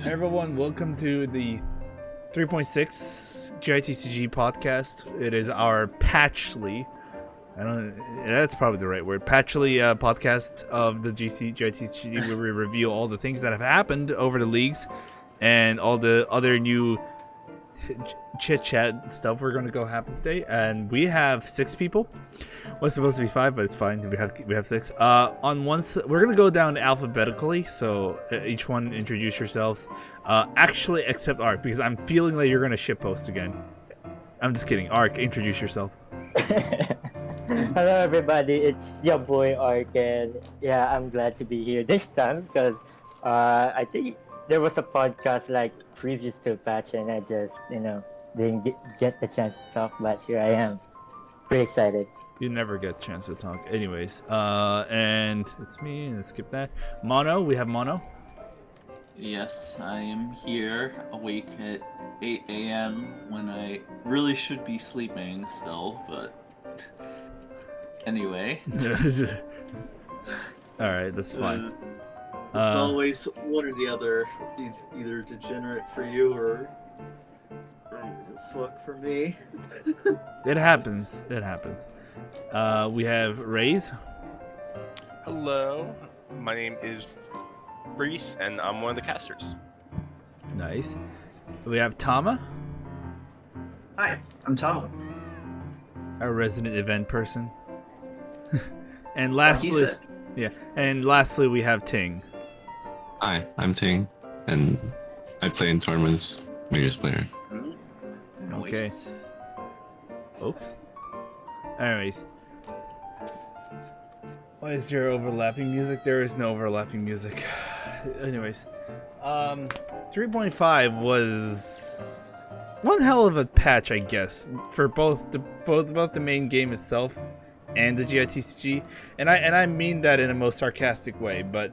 Hey everyone, welcome to the 3.6 GITCG Podcast. It is our patchly, that's probably the right word, patchly podcast of the GITCG where we review all the things that have happened over the leagues and all the other new chit-chat stuff we're going to go happen today. And we have 6 people. Was supposed to be 5, but it's fine. We have 6. We're gonna go down alphabetically, so each one introduce yourselves. Actually, except Ark, because I'm feeling like you're gonna shitpost again. I'm just kidding. Ark, introduce yourself. Hello, everybody. It's your boy Ark, and yeah, I'm glad to be here this time because I think there was a podcast like previous to patch, and I just didn't get the chance to talk, but here I am. Pretty excited. You never get a chance to talk. Anyways, and it's me. Let's skip that. Mono, we have Mono. Yes, I am here, awake at 8 a.m. when I really should be sleeping still, but anyway. Alright, that's fine. It's always one or the other, either degenerate for you or as fuck for me. It happens. We have Raze. Hello, my name is Reese, and I'm one of the casters. Nice. We have Tama, Hi, I'm Tom. our resident event person. And lastly, we have Ting. Hi, I'm Ting, and I play in tournaments, Mayor's player. Okay. Oops. Anyways. Why is there overlapping music? There is no overlapping music. Anyways. 3.5 was one hell of a patch, I guess, for both the main game itself and the GITCG. And I mean that in a most sarcastic way, but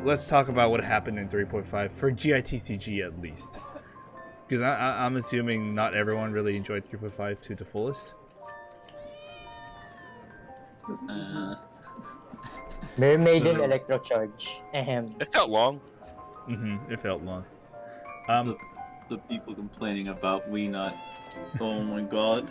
let's talk about what happened in 3.5 for GITCG at least. Because I'm assuming not everyone really enjoyed 3.5 to the fullest. Mermaiden Electrocharge. Ahem. It felt long. It felt long. The people complaining about we not. Oh my god.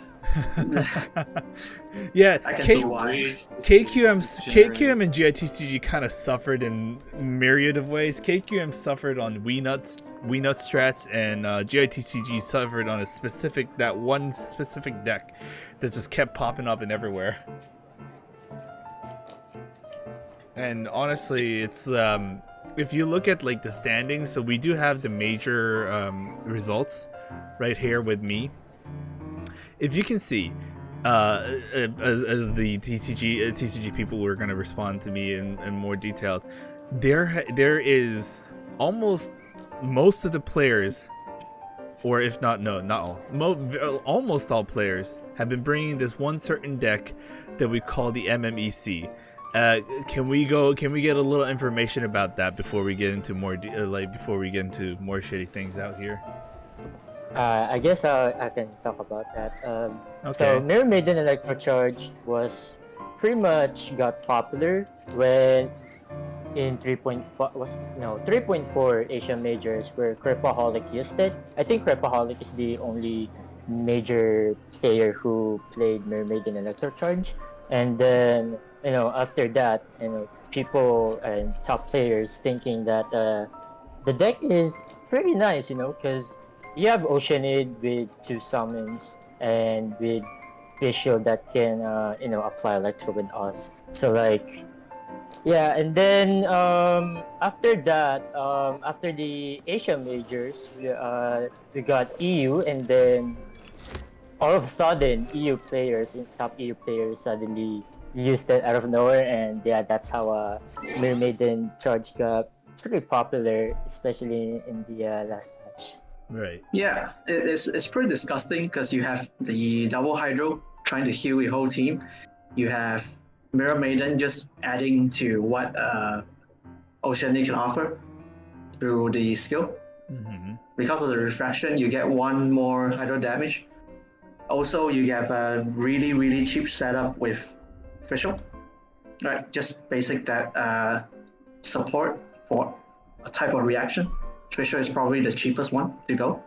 Yeah, I can see why. KQM and GITCG kind of suffered in myriad of ways. KQM suffered on We Nut strats, and GITCG suffered on that one specific deck that just kept popping up and everywhere. And honestly, it's if you look at like the standings, so we do have the major results right here with me. If you can see, as the TCG people were going to respond to me in more detail, there is almost most of the players, or if not all, almost all players have been bringing this one certain deck that we call the MMEC. Can we get a little information about that before we get into more shitty things out here? I guess I can talk about that. Okay. So Mermaiden Electrocharge was pretty much got popular when in 3.4 Asian majors where Crepaholic used it. I think Crepaholic is the only major player who played Mermaiden Electrocharge, and then after that, people and top players thinking that the deck is pretty nice, because you have Oceanid with 2 summons and with Visual that can apply Electro with us. So and then after that, after the Asian majors, we got EU, and then all of a sudden top EU players suddenly used it out of nowhere, and that's how Mermaiden Charge got pretty popular, especially in the last patch. Right. Yeah, it's pretty disgusting because you have the double hydro trying to heal your whole team. You have Mirror Maiden just adding to what Oceanic can offer through the skill. Mm-hmm. Because of the refraction, you get 1 more hydro damage. Also, you get a really, really cheap setup with Official. Right, just basic that support for a type of reaction. Fisher is probably the cheapest one to go.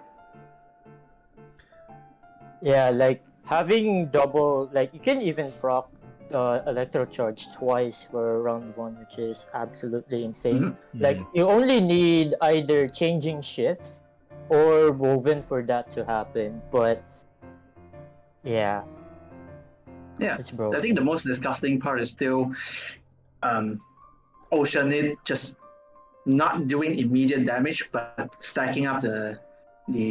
Yeah, like having double, like you can even proc electro charge twice for round one, which is absolutely insane. Like you only need either changing shifts or woven for that to happen. But yeah, Yeah, it's broken. I think the most disgusting part is still Oceanid just not doing immediate damage, but stacking up the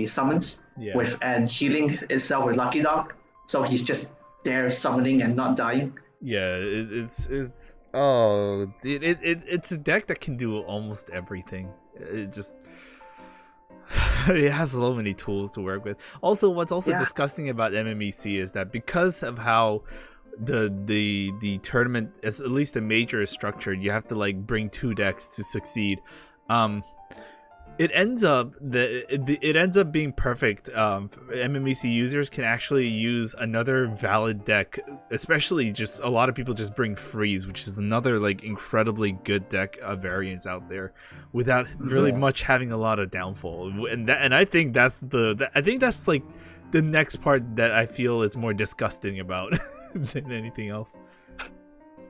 summons with and healing itself with Lucky Dog. So he's just there summoning and not dying. Yeah, it's it's a deck that can do almost everything. It just it has so many tools to work with. Also, what's also disgusting about MMEC is that because of how the tournament, at least the major, is structured, you have to like bring 2 decks to succeed. It ends up being perfect. MMEC users can actually use another valid deck, especially just a lot of people just bring Freeze, which is another like incredibly good deck of variants out there, without really much having a lot of downfall. And I think that's like the next part that I feel is more disgusting about than anything else.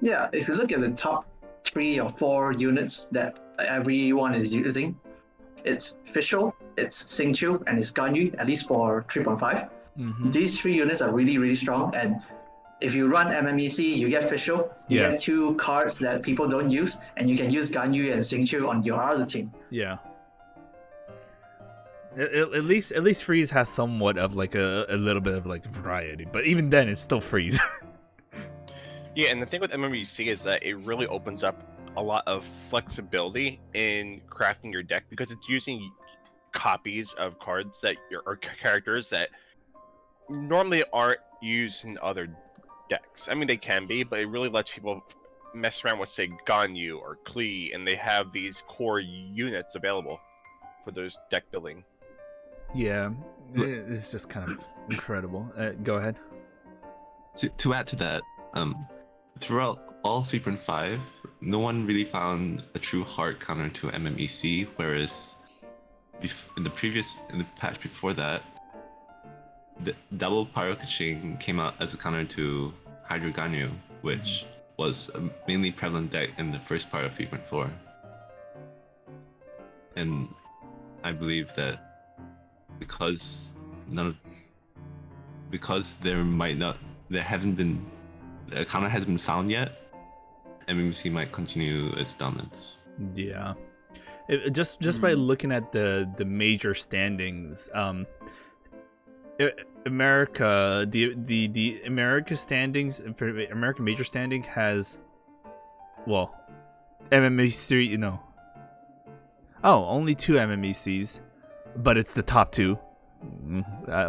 Yeah, if you look at the top 3 or 4 units that everyone is using, it's Fischl, it's Xingqiu, and it's Ganyu, at least for 3.5. These 3 units are really, really strong, and if you run MMEC, you get Fischl, you get 2 cards that people don't use, and you can use Ganyu and Xingqiu on your other team. Yeah. At least Freeze has somewhat of like a little bit of like variety, but even then it's still Freeze. Yeah, and the thing with MMEC is that it really opens up a lot of flexibility in crafting your deck, because it's using copies of cards that or characters that normally aren't used in other decks. I mean, they can be, but it really lets people mess around with, say, Ganyu or Klee, and they have these core units available for those deck building. Yeah, it's just kind of incredible. Go ahead. To add to that, throughout all 3.5, no one really found a true hard counter to MMEC, whereas in the patch before that, the double Pyro Kaching came out as a counter to Hydro Ganyu, which was a mainly prevalent deck in the first part of 3.4. And I believe that because a counter hasn't been found yet, MMC might continue its dominance. Yeah, just by looking at the major standings, America, the America standings for American major standing has, well, MMEC, only 2 MMECs, but it's the top 2.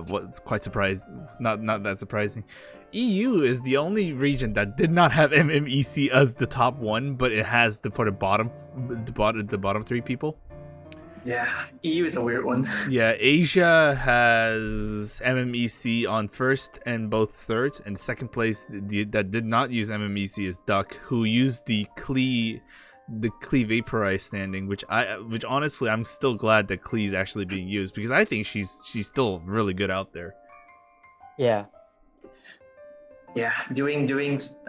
What's quite surprised, not that surprising. EU is the only region that did not have MMEC as the top 1, but it has the bottom 3 people. Yeah, EU is a weird one. Yeah, Asia has MMEC on first and both thirds, and second place that did not use MMEC is Duck, who used the Klee Vaporize standing, which honestly I'm still glad that Klee is actually being used, because I think she's still really good out there. Yeah. Yeah, doing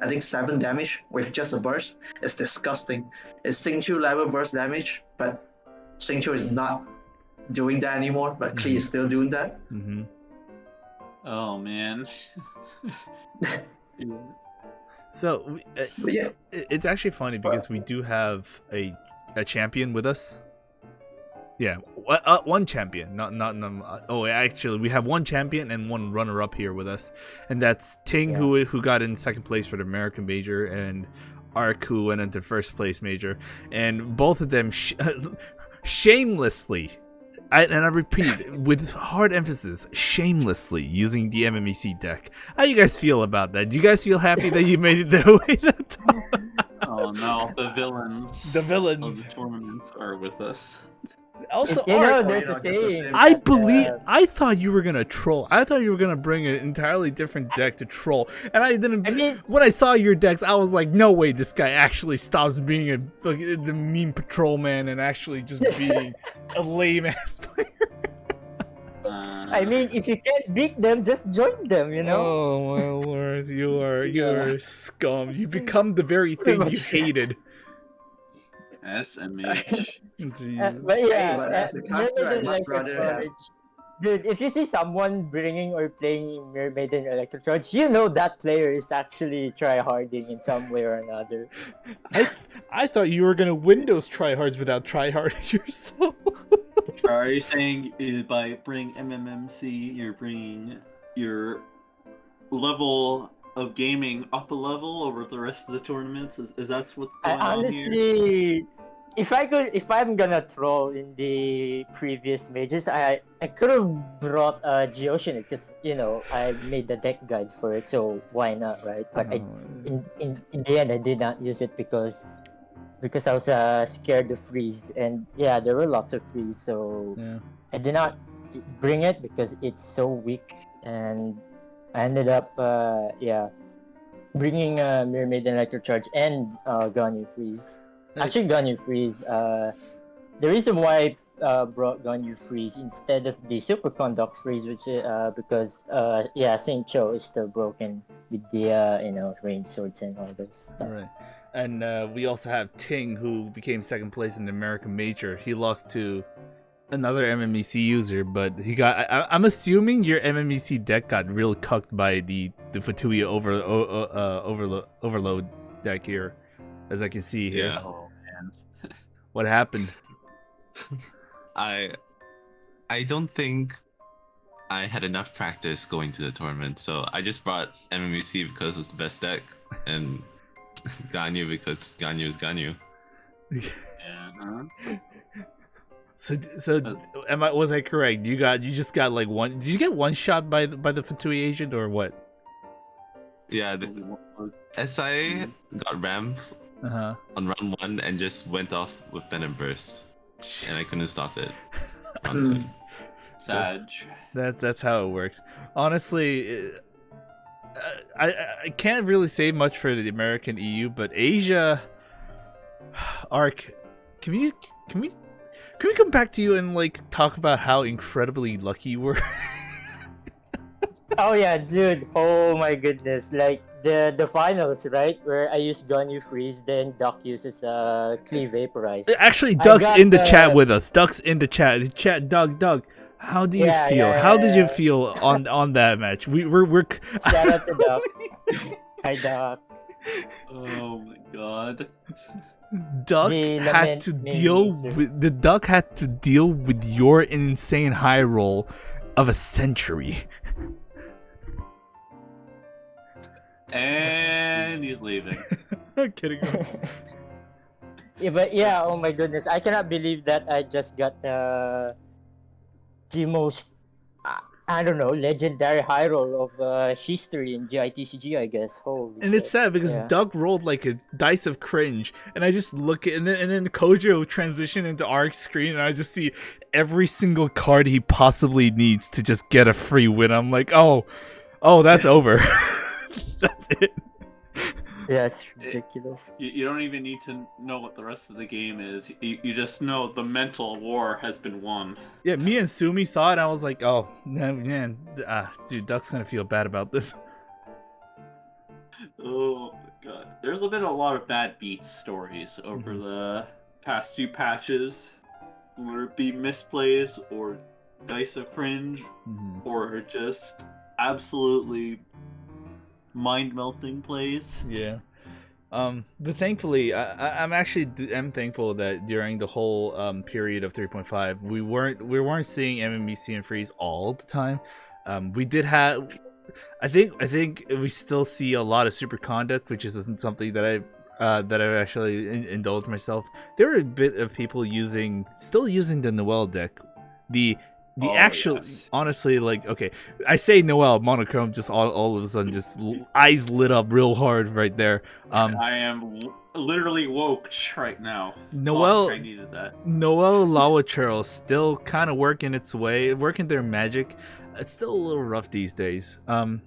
I think 7 damage with just a burst is disgusting. It's Xingqiu level burst damage, but Xingqiu is not doing that anymore, but Klee is still doing that. Oh man. So it's actually funny because we do have a champion with us. Yeah, one champion, actually we have one champion and one runner-up here with us, and that's Ting, who got in second place for the American major, and Ark, who went into first place major, and both of them shamelessly, I repeat with hard emphasis, shamelessly using the MMEC deck. How do you guys feel about that? Do you guys feel happy that you made it their way to the top? Oh no, the villains of the tournament are with us. Also, there's a saying. I thought you were gonna troll. I thought you were gonna bring an entirely different deck to troll, and when I saw your decks, I was like, no way, this guy actually stops being the meme patrol man and actually just being a lame ass player. I mean, if you can't beat them, just join them, you know? Oh my lord, you're scum. You become the very Pretty thing you much. hated. SMH. Jeez. But yeah, but as a caster, I'd Mermaid much Electro rather have. Charge. Dude, if you see someone bringing or playing Mermaiden Electro Charge, you know that player is actually tryharding in some way or another. I thought you were gonna Windows tryhards without tryharding yourself. Are you saying by bringing MMMC, you're bringing your level of gaming up a level over the rest of the tournaments? Is that what's I going on here? honestly, if I'm gonna troll in the previous majors, I could have brought Geoceanic because I made the deck guide for it, so why not, right? But in the end I did not use it because I was scared of freeze, and yeah, there were lots of freeze, so Yeah. I did not bring it because it's so weak, and I ended up bringing Mermaid and Electro Charge and Ganyu Freeze. Actually, Ganyu Freeze. The reason why I brought Ganyu Freeze instead of the Superconduct Freeze, which because Saint Cho is still broken with the range swords and all those stuff. Right. And we also have Ting, who became second place in the American Major. He lost to another MMEC user, but he got. I'm assuming your MMEC deck got real cucked by the Fatui overload deck here, as I can see here. Yeah. Oh man. What happened? I don't think I had enough practice going to the tournament, so I just brought MMUC because it was the best deck, and Ganyu because Ganyu is Ganyu. Yeah. So was I correct? You just got like one. Did you get one shot by the Fatui agent or what? Yeah, the SI got rammed Uh-huh. on round 1 and just went off with Venom Burst, and I couldn't stop it. Mm. Sag. That's how it works. Honestly, I can't really say much for the American EU, but Asia, Ark, can we come back to you and like talk about how incredibly lucky you were? Oh yeah, dude! Oh my goodness! Like the finals, right? Where I use Ganyu Freeze, then Doc uses Cleave Vaporize. Actually, I Doug's got in the the- chat with us. Doug's in the chat. Chat, Doug. How do you Yeah, feel? yeah, How did you yeah. feel on that match? We're Shout out to Doc. Hi Doc. Oh my god. Duck The had lament to made deal me sick. with the Duck had to deal with your insane high roll of a century. And he's leaving. I'm kidding. Yeah, but yeah, oh my goodness, I cannot believe that I just got the most I don't know, legendary high roll of history in GITCG, I guess. Holy And it's shit. sad because Yeah. Doug rolled like a dice of cringe, and I just look at and then Kojo transitioned into Ark's screen, and I just see every single card he possibly needs to just get a free win. I'm like, oh, that's over. That's it. Yeah, it's ridiculous. You don't even need to know what the rest of the game is. You just know the mental war has been won. Yeah, me and Sumi saw it, and I was like, oh man, dude, Duck's gonna feel bad about this. Oh my god. There's been a lot of bad beats stories over the past few patches. Whether it be misplays or dice of cringe or just absolutely mind-melting plays. Yeah. But thankfully, I'm actually thankful that during the whole period of 3.5, we weren't seeing MMEC and freeze all the time. We did have, I think we still see a lot of super conduct, which isn't something that I've actually indulged myself. There were a bit of people still using the Noel deck. The actual, yes. honestly, like, okay, I say Noel monochrome, just all of a sudden, just eyes lit up real hard right there. I am literally woke right now. Noel, Fuck, I needed that. Noel Lawachero still kind of working their magic. It's still a little rough these days. But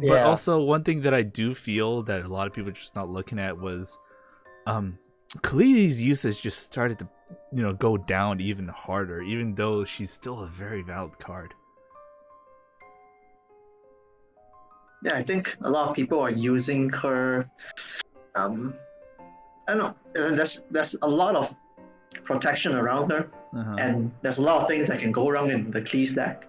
Yeah. also one thing that I do feel that a lot of people are just not looking at was, Khaleesi's usage just started to go down even harder, even though she's still a very valid card. Yeah, I think a lot of people are using her. I don't know. There's a lot of protection around her, and there's a lot of things that can go wrong in the Klee stack.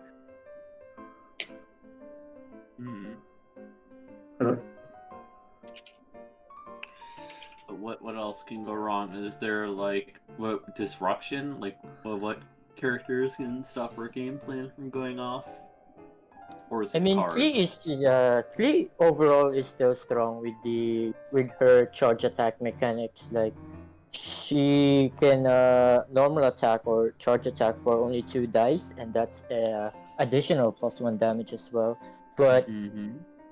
What else can go wrong? Is there like what disruption? Like what characters can stop our game plan from going off? Or is it cards? Klee overall is still strong with her charge attack mechanics. Like she can normal attack or charge attack for only 2 dice, and that's additional +1 damage as well. But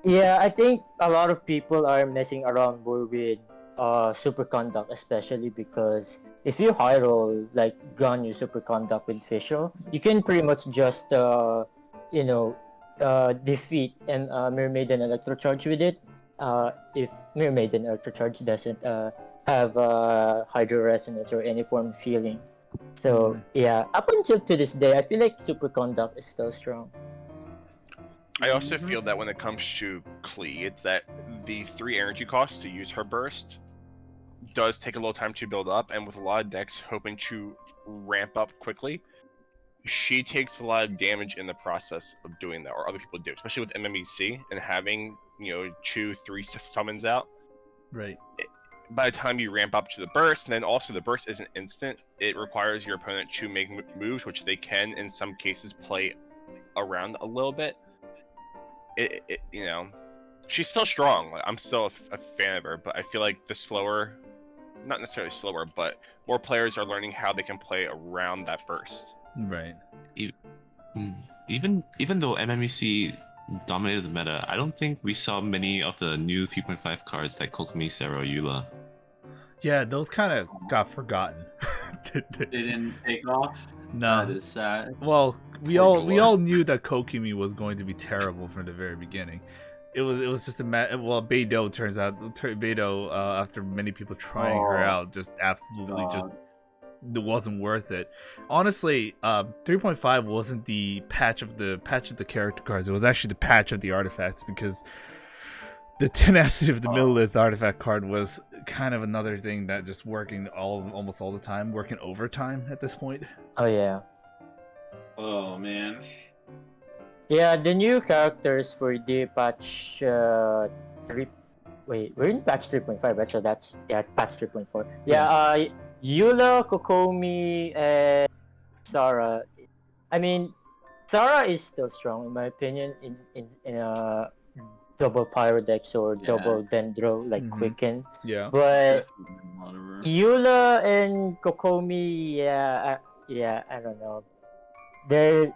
yeah, I think a lot of people are messing around more with superconduct, especially because if you high roll like gun your superconduct with Fischl, you can pretty much just defeat and Mermaiden Electrocharge with it. If Mermaiden Electrocharge doesn't have Hydro Resonance or any form of healing. So yeah, up until to this day, I feel like superconduct is still strong. I also feel that when it comes to Klee, it's that the 3 energy costs to use her burst does take a little time to build up, and with a lot of decks hoping to ramp up quickly, she takes a lot of damage in the process of doing that, or other people do, especially with MMEC and having 2-3 summons out. Right. By the time you ramp up to the burst, and then also the burst isn't instant, it requires your opponent to make moves, which they can in some cases play around a little bit. She's still strong. I'm still a fan of her, but I feel like not necessarily slower, but more players are learning how they can play around that burst. Right. Even though MMEC dominated the meta, I don't think we saw many of the new 3.5 cards like Kokomi, Sarah, Eula. Yeah, those kind of got forgotten. They didn't take off. No. That is sad. Well, we all knew that Kokumi was going to be terrible from the very beginning. It was just Beidou turns out Beidou after many people trying her out just absolutely just it wasn't worth it. Honestly, 3.5 wasn't the patch of the character cards. It was actually the patch of the artifacts, because the tenacity of the Millilith artifact card was kind of another thing that just working almost all the time, working overtime at this point. Oh yeah. Oh man. Yeah, the new characters for the patch 3. Wait, we're in patch 3.5, right? So that's patch 3.4. Yeah, Eula, Kokomi, and Sarah. I mean, Sarah is still strong in my opinion in a double Pyrodex or double Dendro like Quicken. Yeah. But Eula and Kokomi, I don't know. They're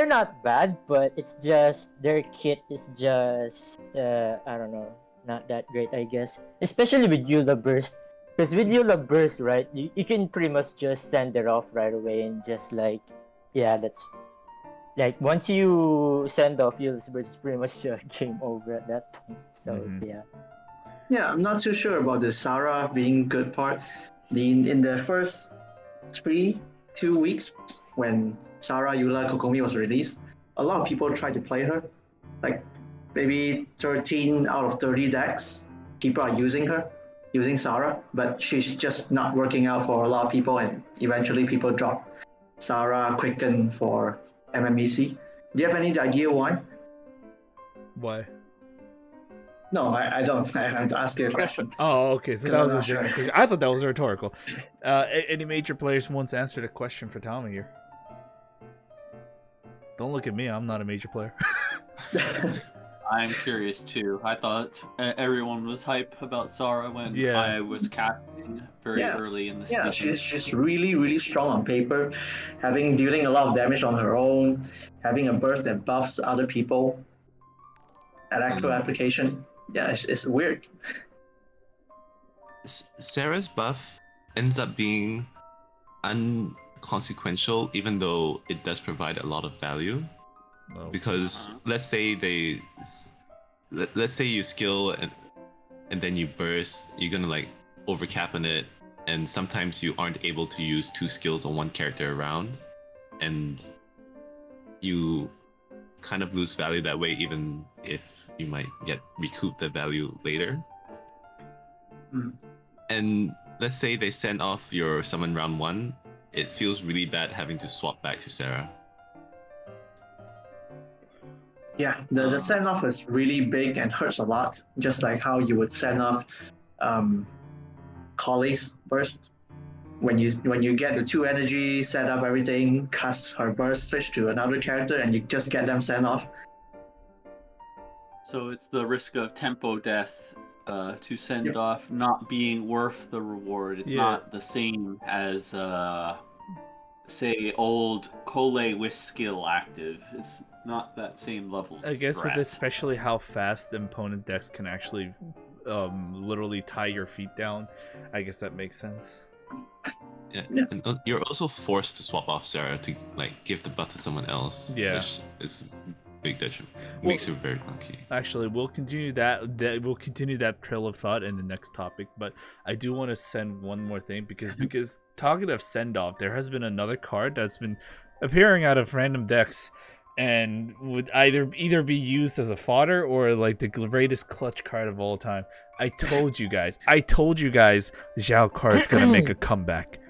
not bad, but it's just their kit is just I don't know, not that great, I guess. Especially with Eula Burst. Because with Eula Burst, right, you can pretty much just send it off right away and just that's like once you send off Eula's Burst, it's pretty much game over at that point. So Yeah, I'm not too sure about the Sarah being good part. In the first 2 weeks when Sarah, Eula, Kokomi was released, a lot of people tried to play her. Like maybe 13 out of 30 decks, people are using Sarah, but she's just not working out for a lot of people, and eventually people drop Sarah Quicken for MMEC. Do you have any idea why? Why? No, I don't. I have to ask you a question. Oh, okay. So that was a general question. I thought that was rhetorical. Any major players wants to answer the question for Tommy here? Don't look at me. I'm not a major player. I'm curious too. I thought everyone was hype about Sarah when I was casting very early in the season. Yeah, she's really, really strong on paper, dealing a lot of damage on her own, having a burst that buffs other people. At actual application, it's weird. Sarah's buff ends up being unconsequential, even though it does provide a lot of value. Because let's say you skill and then you burst, you're gonna like overcap on it, and sometimes you aren't able to use 2 skills on one character around, and you kind of lose value that way, even if you might get recoup the value later. And let's say they send off your summon round 1, it feels really bad having to swap back to Sarah. Yeah, the send off is really big and hurts a lot, just like how you would send off colleagues first. When you get the 2 energy, set up everything, cast her burst, switch to another character, and you just get them sent off. So it's the risk of tempo death to send off not being worth the reward. It's not the same as say old Kole with skill active. It's not that same level of I guess threat. with especially how fast the opponent decks can actually literally tie your feet down, I guess that makes sense. Yeah. And you're also forced to swap off Sarah to like give the buff to someone else. Yeah. Which is big detriment. Makes you very clunky. Actually, we'll continue that trail of thought in the next topic, but I do want to send one more thing because talking of send off, there has been another card that's been appearing out of random decks and would either be used as a fodder or like the greatest clutch card of all time. I told you guys, Zhao card's gonna make a comeback.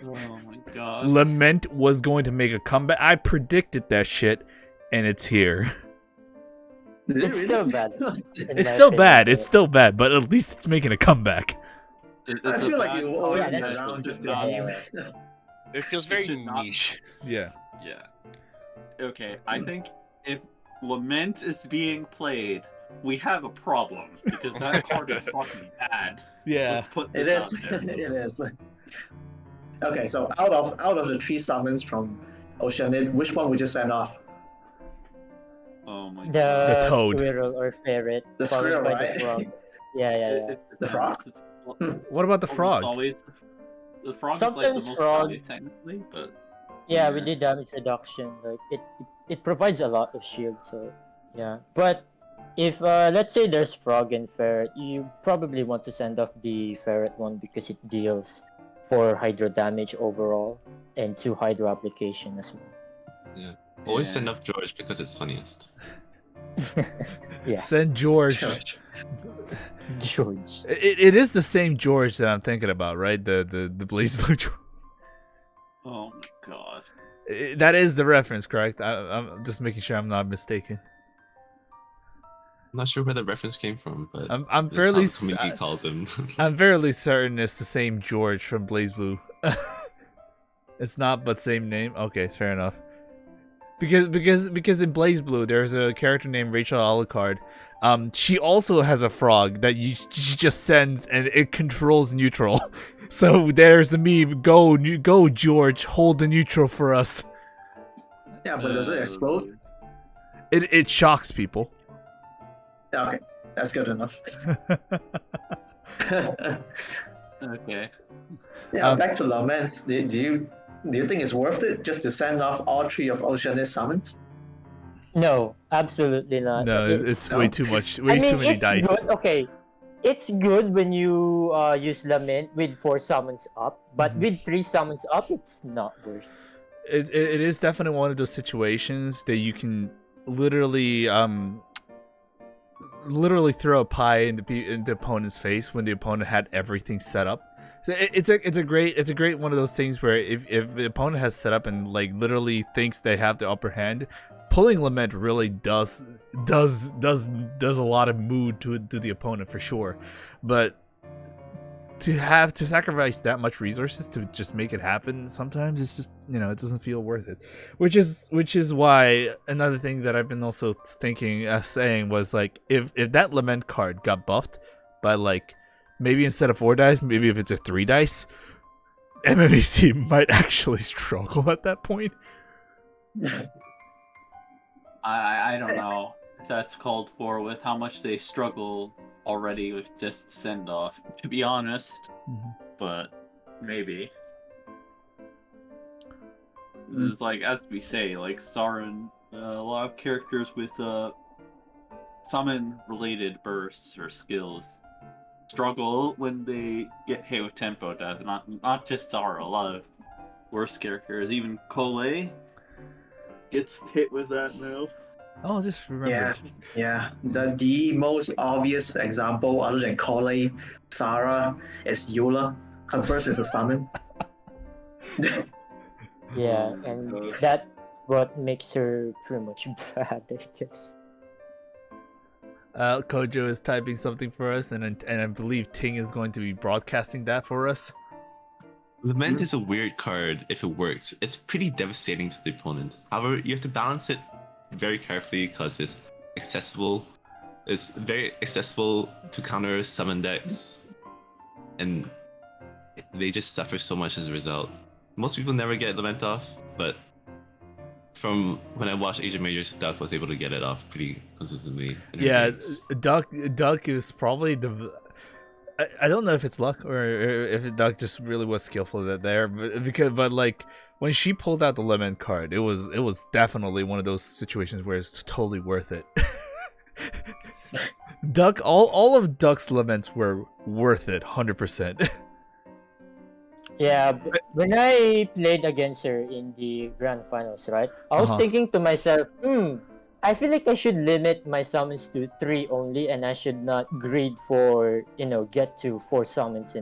Oh my god. Lament was going to make a comeback. I predicted that shit, and it's here. It's still bad. It's still bad. It's still bad, but at least it's making a comeback. I feel like you always yeah, be that's around true. just to meme. It feels very should not- niche. Yeah. Yeah. Okay, I think if Lament is being played, we have a problem because that card is fucking bad. Yeah. Let's put It this is. out there. It is. Okay, so out of the 3 summons from Oceanid, which one would you send off? Oh my god. The toad. Squirrel or ferret. The followed squirrel, by right? The frog. Yeah. It The frog? depends. What about the Almost frog? Always, the frog Sometimes is like the most frog- value technically, but Yeah, we did damage reduction. Like it provides a lot of shield. So yeah, but if let's say there's frog and ferret, you probably want to send off the ferret one because it deals 4 hydro damage overall and 2 hydro application as well. Always send off George because it's funniest. Yeah, Send George. George. It is the same George that I'm thinking about, right? The Blaze Blue George. oh my god. That is the reference, correct? I'm just making sure I'm not mistaken. I'm not sure where the reference came from, but I'm that's fairly how the community calls him. I'm fairly certain it's the same George from Blaze Blue. It's not, but same name. Okay, fair enough. Because in Blaze Blue there's a character named Rachel Alucard. She also has a frog that she just sends and it controls neutral. So there's the meme. Go George, hold the neutral for us. Yeah, but does it explode? It shocks people. Okay, that's good enough. Okay. Yeah, back to Laments. Do you think it's worth it just to send off all 3 of Oceanist summons? No, absolutely not. No, it's way too much. I Way mean, too many it's dice. Good. Okay, it's good when you use Lament with 4 summons up, but with 3 summons up, it's not worth. It is definitely one of those situations that you can literally throw a pie in the opponent's face when the opponent had everything set up. So it's a great one of those things where if the opponent has set up and like literally thinks they have the upper hand, pulling Lament really does a lot of mood to the opponent for sure. But to have to sacrifice that much resources to just make it happen, sometimes it's just, it doesn't feel worth it. Which is why another thing that I've been also saying was like if that Lament card got buffed by like maybe instead of 4 dice, maybe if it's a 3 dice, MMAC might actually struggle at that point. I don't know if that's called for with how much they struggle already with just send off, to be honest. But maybe. It's like, as we say, like Sauron, a lot of characters with summon related bursts or skills struggle when they get hit with tempo death. Not just Zara, a lot of worse characters. Even Cole gets hit with that now. Oh, just remember. Yeah. The most obvious example other than Cole, Sarah, is Eula. Her burst is a summon. Yeah, and that's what makes her pretty much bad, I guess. Kojo is typing something for us, and I believe Ting is going to be broadcasting that for us. Lament is a weird card if it works. It's pretty devastating to the opponent. However, you have to balance it very carefully because it's accessible. It's very accessible to counter summon decks, and they just suffer so much as a result. Most people never get Lament off, but from when I watched Asian Majors, Duck was able to get it off pretty consistently. Yeah, Duck is probably the. I don't know if it's luck or if Duck just really was skillful at there, but like when she pulled out the Lament card, it was definitely one of those situations where it's totally worth it. Duck, all of Duck's Laments were worth it, 100%. Yeah, when I played against her in the grand finals, right? I was thinking to myself, I feel like I should limit my summons to 3 only, and I should not greed for, get to 4 summons,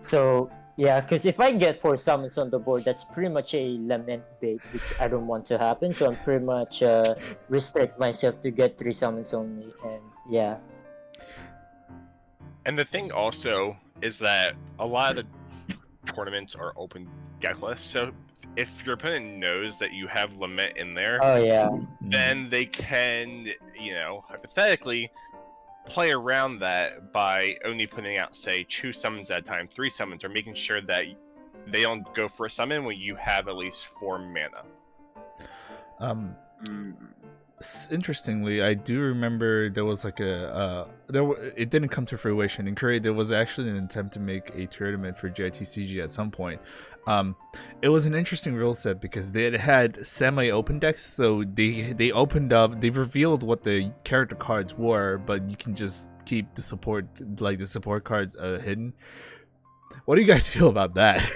So, yeah, because if I get 4 summons on the board, that's pretty much a Lament bait, which I don't want to happen. So I'm pretty much restrict myself to get 3 summons only, and yeah. And the thing also is that a lot of the tournaments are open deck lists, so if your opponent knows that you have Lament in there, Oh yeah, then they can, hypothetically play around that by only putting out, say, 2 summons at a time, 3 summons, or making sure that they don't go for a summon when you have at least 4 mana. Interestingly, I do remember there was like it didn't come to fruition. In Korea, there was actually an attempt to make a tournament for GITCG at some point. It was an interesting rule set because they had semi-open decks, so they opened up, they revealed what the character cards were, but you can just keep the support cards hidden. What do you guys feel about that?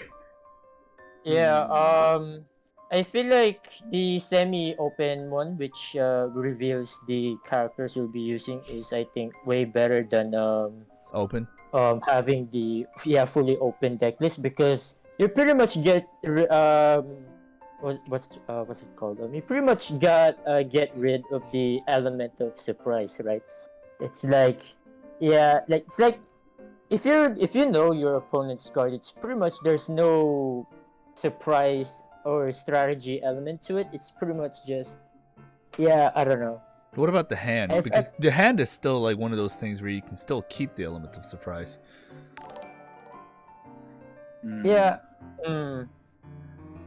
yeah. I feel like the semi-open one, which reveals the characters you'll be using, is I think way better than Open. Having the fully open deck list, because you pretty much get what's it called? You pretty much get rid of the element of surprise, right? It's like it's like if you know your opponent's card, it's pretty much there's no surprise or strategy element to it. It's pretty much just I don't know. What about the hand? Because the hand is still like one of those things where you can still keep the element of surprise. Yeah.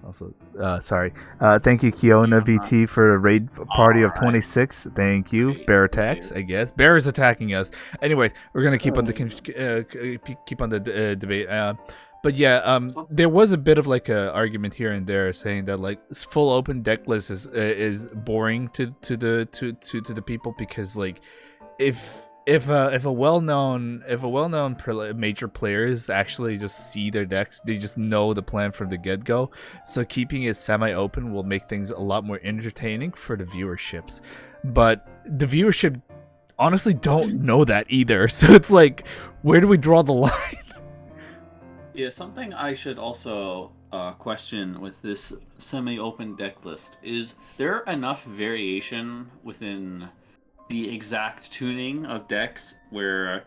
Also, sorry. Thank you, Kiona VT, for a raid party of 26. Thank you. Bear attacks, I guess. Bear is attacking us. Anyways, we're gonna keep on the debate. But yeah, there was a bit of like a argument here and there saying that like full open deck list is boring to the people, because like if a well-known major players actually just see their decks, they just know the plan from the get-go. So keeping it semi-open will make things a lot more entertaining for the viewerships. But the viewership honestly don't know that either. So it's like, where do we draw the line? Yeah, something I should also question with this semi-open deck list is there enough variation within the exact tuning of decks where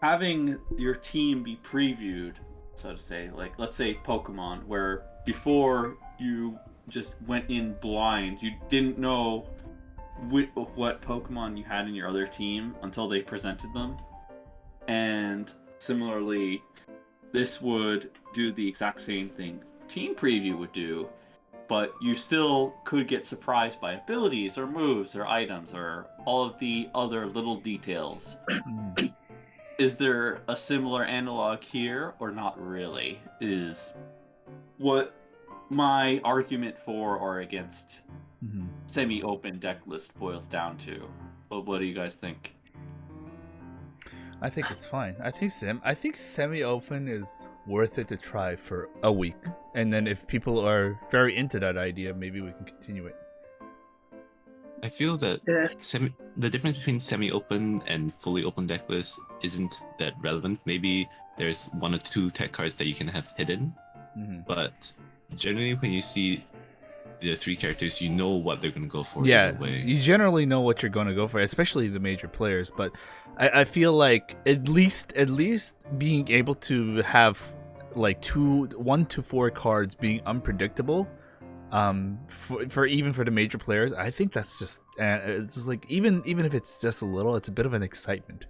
having your team be previewed, so to say, like let's say Pokemon, where before you just went in blind, you didn't know what Pokemon you had in your other team until they presented them, and similarly, this would do the exact same thing Team Preview would do, but you still could get surprised by abilities or moves or items or all of the other little details. Is there a similar analog here or not really? Is what my argument for or against semi-open deck list boils down to. What do you guys think? I think it's fine. I think semi-open is worth it to try for a week, and then if people are very into that idea, maybe we can continue it. I feel that Yeah. the difference between semi-open and fully open deck lists isn't that relevant. Maybe there's 1 or 2 tech cards that you can have hidden, but generally when you see the 3 characters, you know what they're going to go for. Yeah, either way. you generally know what you're going to go for, especially the major players. But I feel like at least being able to have like 1 to 4 cards being unpredictable, for even for the major players, I think that's just it's just like even if it's just a little, it's a bit of an excitement.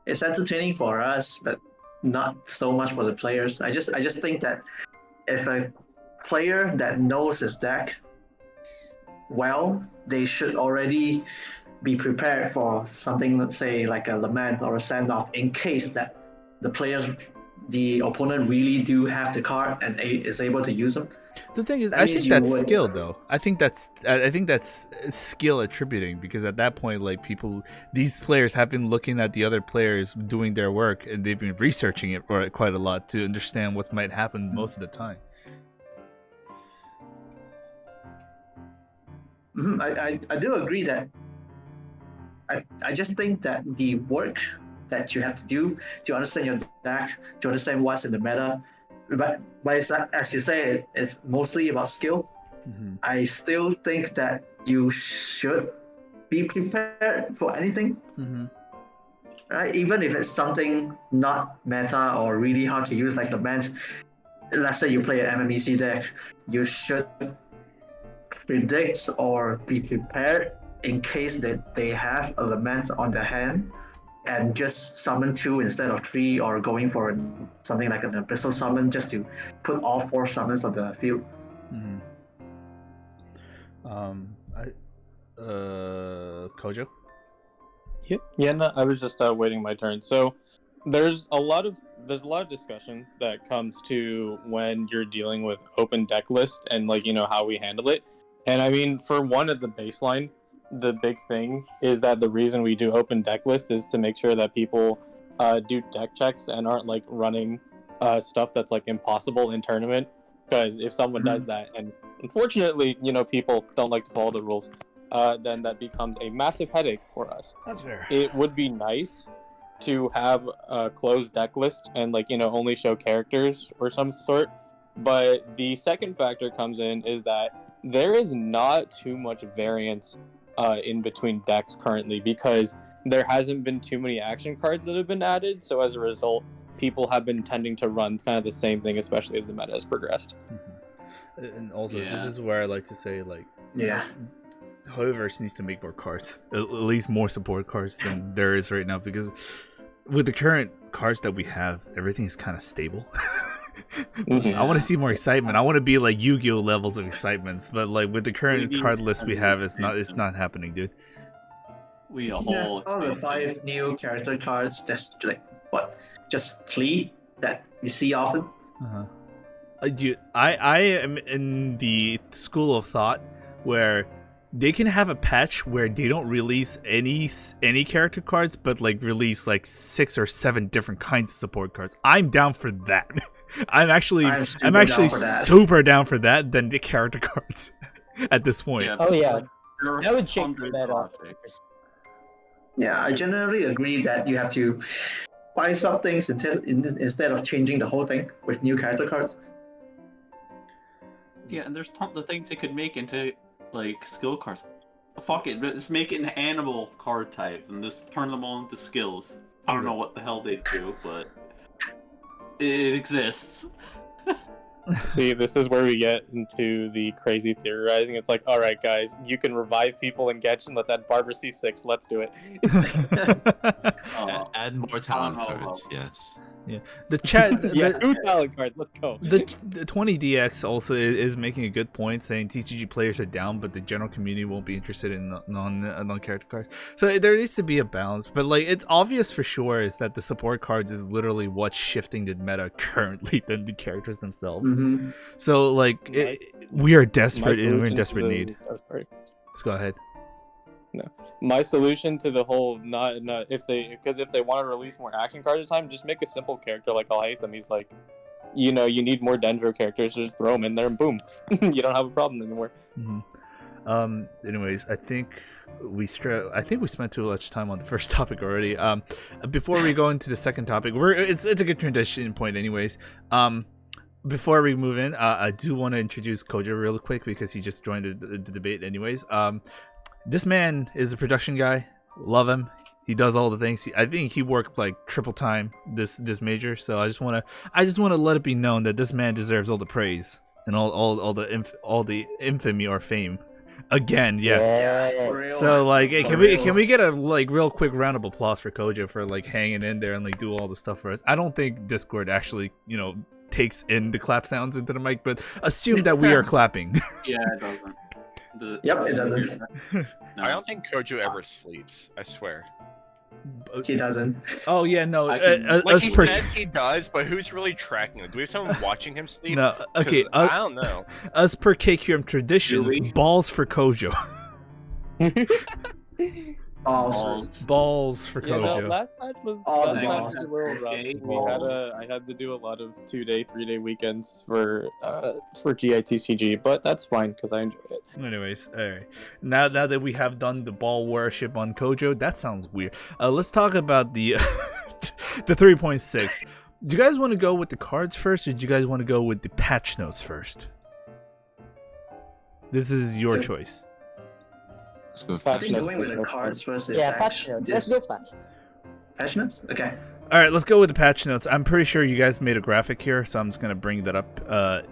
It's entertaining for us, but not so much for the players. I just think that if a player that knows his deck well, they should already be prepared for something, let's say like a lament or a send-off, in case that the opponent really do have the card and is able to use them. The thing is, That I means think you that's would- skill, though. I think that's skill attributing, because at that point, like these players have been looking at the other players doing their work, and they've been researching it quite a lot to understand what might happen most of the time. I do agree that I just think that the work that you have to do to understand your deck, to understand what's in the meta, but it's, as you say, it's mostly about skill. I still think that you should be prepared for anything, right? Even if it's something not meta or really hard to use, like Lament. Let's say you play an MMEC deck, you should predict or be prepared in case that they have a Lament on their hand, and just summon 2 instead of 3, or going for something like an Abyssal Summon just to put all 4 summons on the field. Kojo? Yeah, no, I was just waiting my turn. So there's a lot of discussion that comes to when you're dealing with open deck list and how we handle it. And I mean, for one, at the baseline, the big thing is that the reason we do open deck list is to make sure that people do deck checks and aren't running stuff that's impossible in tournament. Because if someone does that, and unfortunately, people don't like to follow the rules, then that becomes a massive headache for us. That's fair. It would be nice to have a closed deck list and only show characters or some sort. But the second factor comes in is that there is not too much variance in between decks currently, because there hasn't been too many action cards that have been added. So as a result, people have been tending to run kind of the same thing, especially as the meta has progressed. And also, this is where I like to say, Howeverse needs to make more cards, at least more support cards than there is right now, because with the current cards that we have, everything is kind of stable. I want to see more excitement. I want to be like Yu-Gi-Oh levels of excitements, but with the current card list we have, it's not happening, dude. We a Yeah, whole all the 5 new character cards, that's just plea that we see often. Dude, I am in the school of thought where they can have a patch where they don't release any character cards, but release 6 or 7 different kinds of support cards. I'm down for that. I'm actually super down for that than the character cards at this point. Yeah, Oh yeah, there are that would change the 100 meta. projects. Yeah, I generally agree that you have to buy some things instead of changing the whole thing with new character cards. Yeah, and there's tons of things they could make into skill cards. Fuck it, let's make it an animal card type and just turn them all into skills. I don't know what the hell they do, but it exists. See, this is where we get into the crazy theorizing. It's all right, guys, you can revive people in Genshin. Let's add Barber C6. Let's do it. Add more talent I don't know cards, yes. Yeah, the chat. Yeah, 2 talent cards. Let's go. The 20DX also is making a good point, saying TCG players are down, but the general community won't be interested in non-character cards. So there needs to be a balance, but it's obvious for sure is that the support cards is literally what's shifting the meta currently than the characters themselves. So we are desperate and we're in desperate need. Oh, sorry. Let's go ahead. My solution to the whole not if they want to release more action cards this time, just make a simple character like Alhaitham. He's like, you need more Dendro characters, so just throw them in there and boom, you don't have a problem anymore. Anyways, I think we spent too much time on the first topic already. Before we go into the second topic, it's a good transition point anyways. Before we move in, I do want to introduce Kojo real quick because he just joined the debate anyways. This man is a production guy. Love him. He does all the things. I think he worked like triple time this major. So I just want to let it be known that this man deserves all the praise and all the infamy or fame. Again, yes. Yeah. So like, hey, can we get a like real quick round of applause for Kojo for like hanging in there and like do all the stuff for us? I don't think Discord actually takes in the clap sounds into the mic, but assume that we are clapping. Yeah, it doesn't. Yep, it doesn't. No. I don't think Kojo ever sleeps. I swear. He doesn't. Oh yeah, no. Like he says he does, but who's really tracking it? Do we have someone watching him sleep? No, okay. 'Cause I don't know. As per KQM traditions, Really? balls for Kojo. Balls for Kojo. Last match was All a the little balls. rough. Okay, I had to do a lot of 2-day, 3-day weekends for GITCG, but that's fine because I enjoy it. Anyways, all right. Now that we have done the ball worship on Kojo, that sounds weird. Let's talk about the the 3.6. Do you guys want to go with the cards first, or do you guys want to go with the patch notes first? This is your choice. Let's go I Patch think notes. going with the cards first is Yeah, patch notes. Let's go patch. Patch notes? Okay. All right, let's go with the patch notes. I'm pretty sure you guys made a graphic here, so I'm just gonna bring that up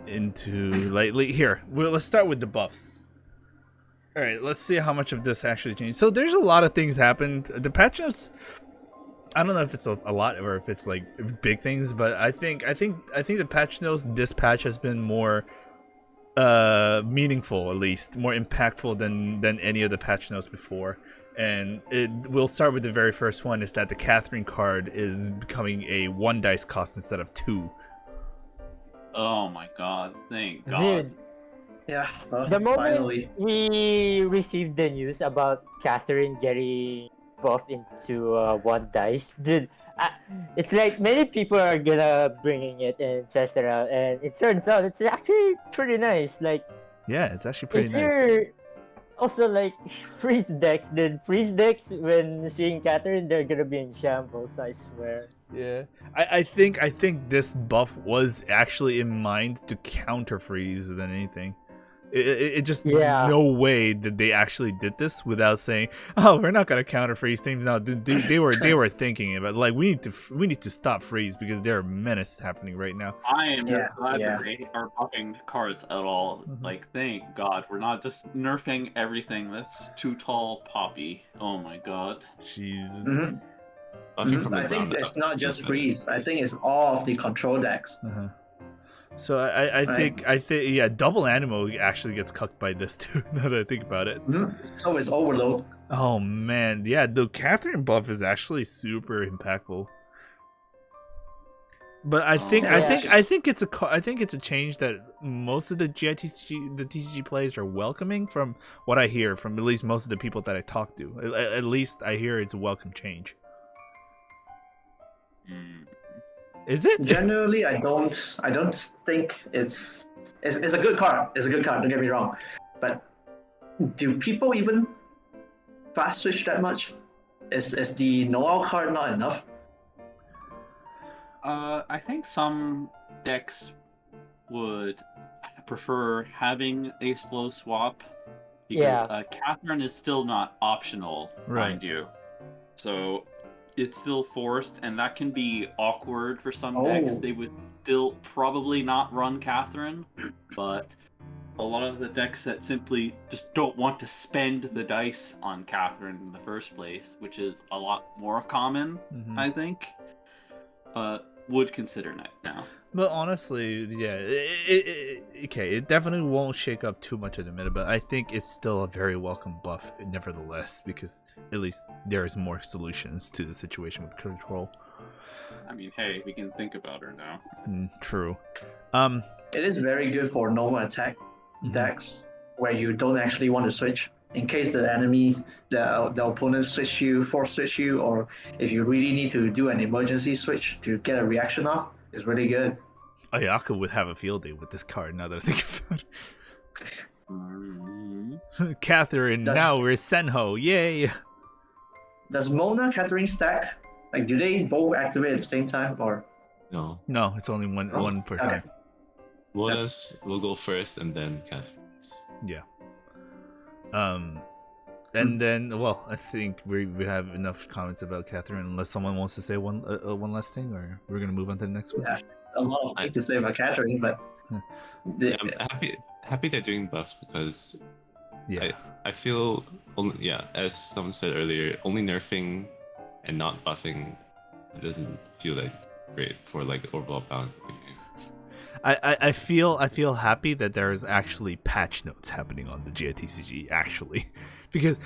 into lately. Here, let's start with the buffs. All right, let's see how much of this actually changed. So there's a lot of things happened. The patch notes, I don't know if it's a lot or if it's like big things, but I think the patch notes, this patch has been more meaningful, at least more impactful than any of the patch notes before. And we'll start with the very first one, is that the Catherine card is becoming a 1 dice cost instead of 2. Oh my god, thank god. Dude, Yeah. the moment Finally. we received the news about Catherine getting buffed into 1 dice, dude, it's like many people are gonna bringing it and test it out, and it turns out it's actually pretty nice. Like, Yeah, it's actually pretty if nice. you're also like freeze decks, then freeze decks when seeing Catherine, they're gonna be in shambles, I swear. Yeah, I think this buff was actually in mind to counter freeze than anything. It just no way that they actually did this without saying, "Oh, we're not gonna counter freeze things." No, they were thinking about like we need to stop freeze because there are menace happening right now. I am Yeah, glad yeah. that they are buffing cards at all. Like, thank god, we're not just nerfing everything that's too tall poppy. Oh my god. Jesus. Mhm. Buffing from the I think ground it's up not is just better. freeze. I think it's all of the control decks. Uh-huh. So I think yeah, double Animo actually gets cucked by this too. Now that I think about it. So it's overload. Oh man, yeah, the Catherine buff is actually super impactful. But I think it's a change that most of the TCG players are welcoming, from what I hear from at least most of the people that I talk to. At least I hear it's a welcome change. Is it? Generally, I don't think it's a good card. It's a good card. Don't get me wrong, but do people even fast switch that much? Is the Noel card not enough? I think some decks would prefer having a slow swap because Catherine is still not optional, mind you. So it's still forced, and that can be awkward for some decks. They would still probably not run Catherine, but a lot of the decks that simply just don't want to spend the dice on Catherine in the first place, which is a lot more common, I think, would consider it now. But honestly, yeah, it definitely won't shake up too much of the meta, but I think it's still a very welcome buff nevertheless, because at least there's more solutions to the situation with control. I mean, hey, we can think about her now. True. It is very good for normal attack decks where you don't actually want to switch. in case the enemy, the opponent force switch you, or if you really need to do an emergency switch to get a reaction off, it's really good. Ayaka would have a field day with this card now that I think about it. Catherine, now we're Senho, yay! Does Mona Catherine stack? Like, do they both activate at the same time, or? No. No, it's only one per time. Mona's will go first, and then Catherine's. Yeah. And then, well, I think we have enough comments about Catherine. Unless someone wants to say one last thing, or we're gonna move on to the next one. Yeah, a lot of things to say about Catherine, but I'm happy they're doing buffs because I feel as someone said earlier, only nerfing and not buffing doesn't feel like great for like the overall balance of the game. I feel happy that there is actually patch notes happening on the GITCG actually, because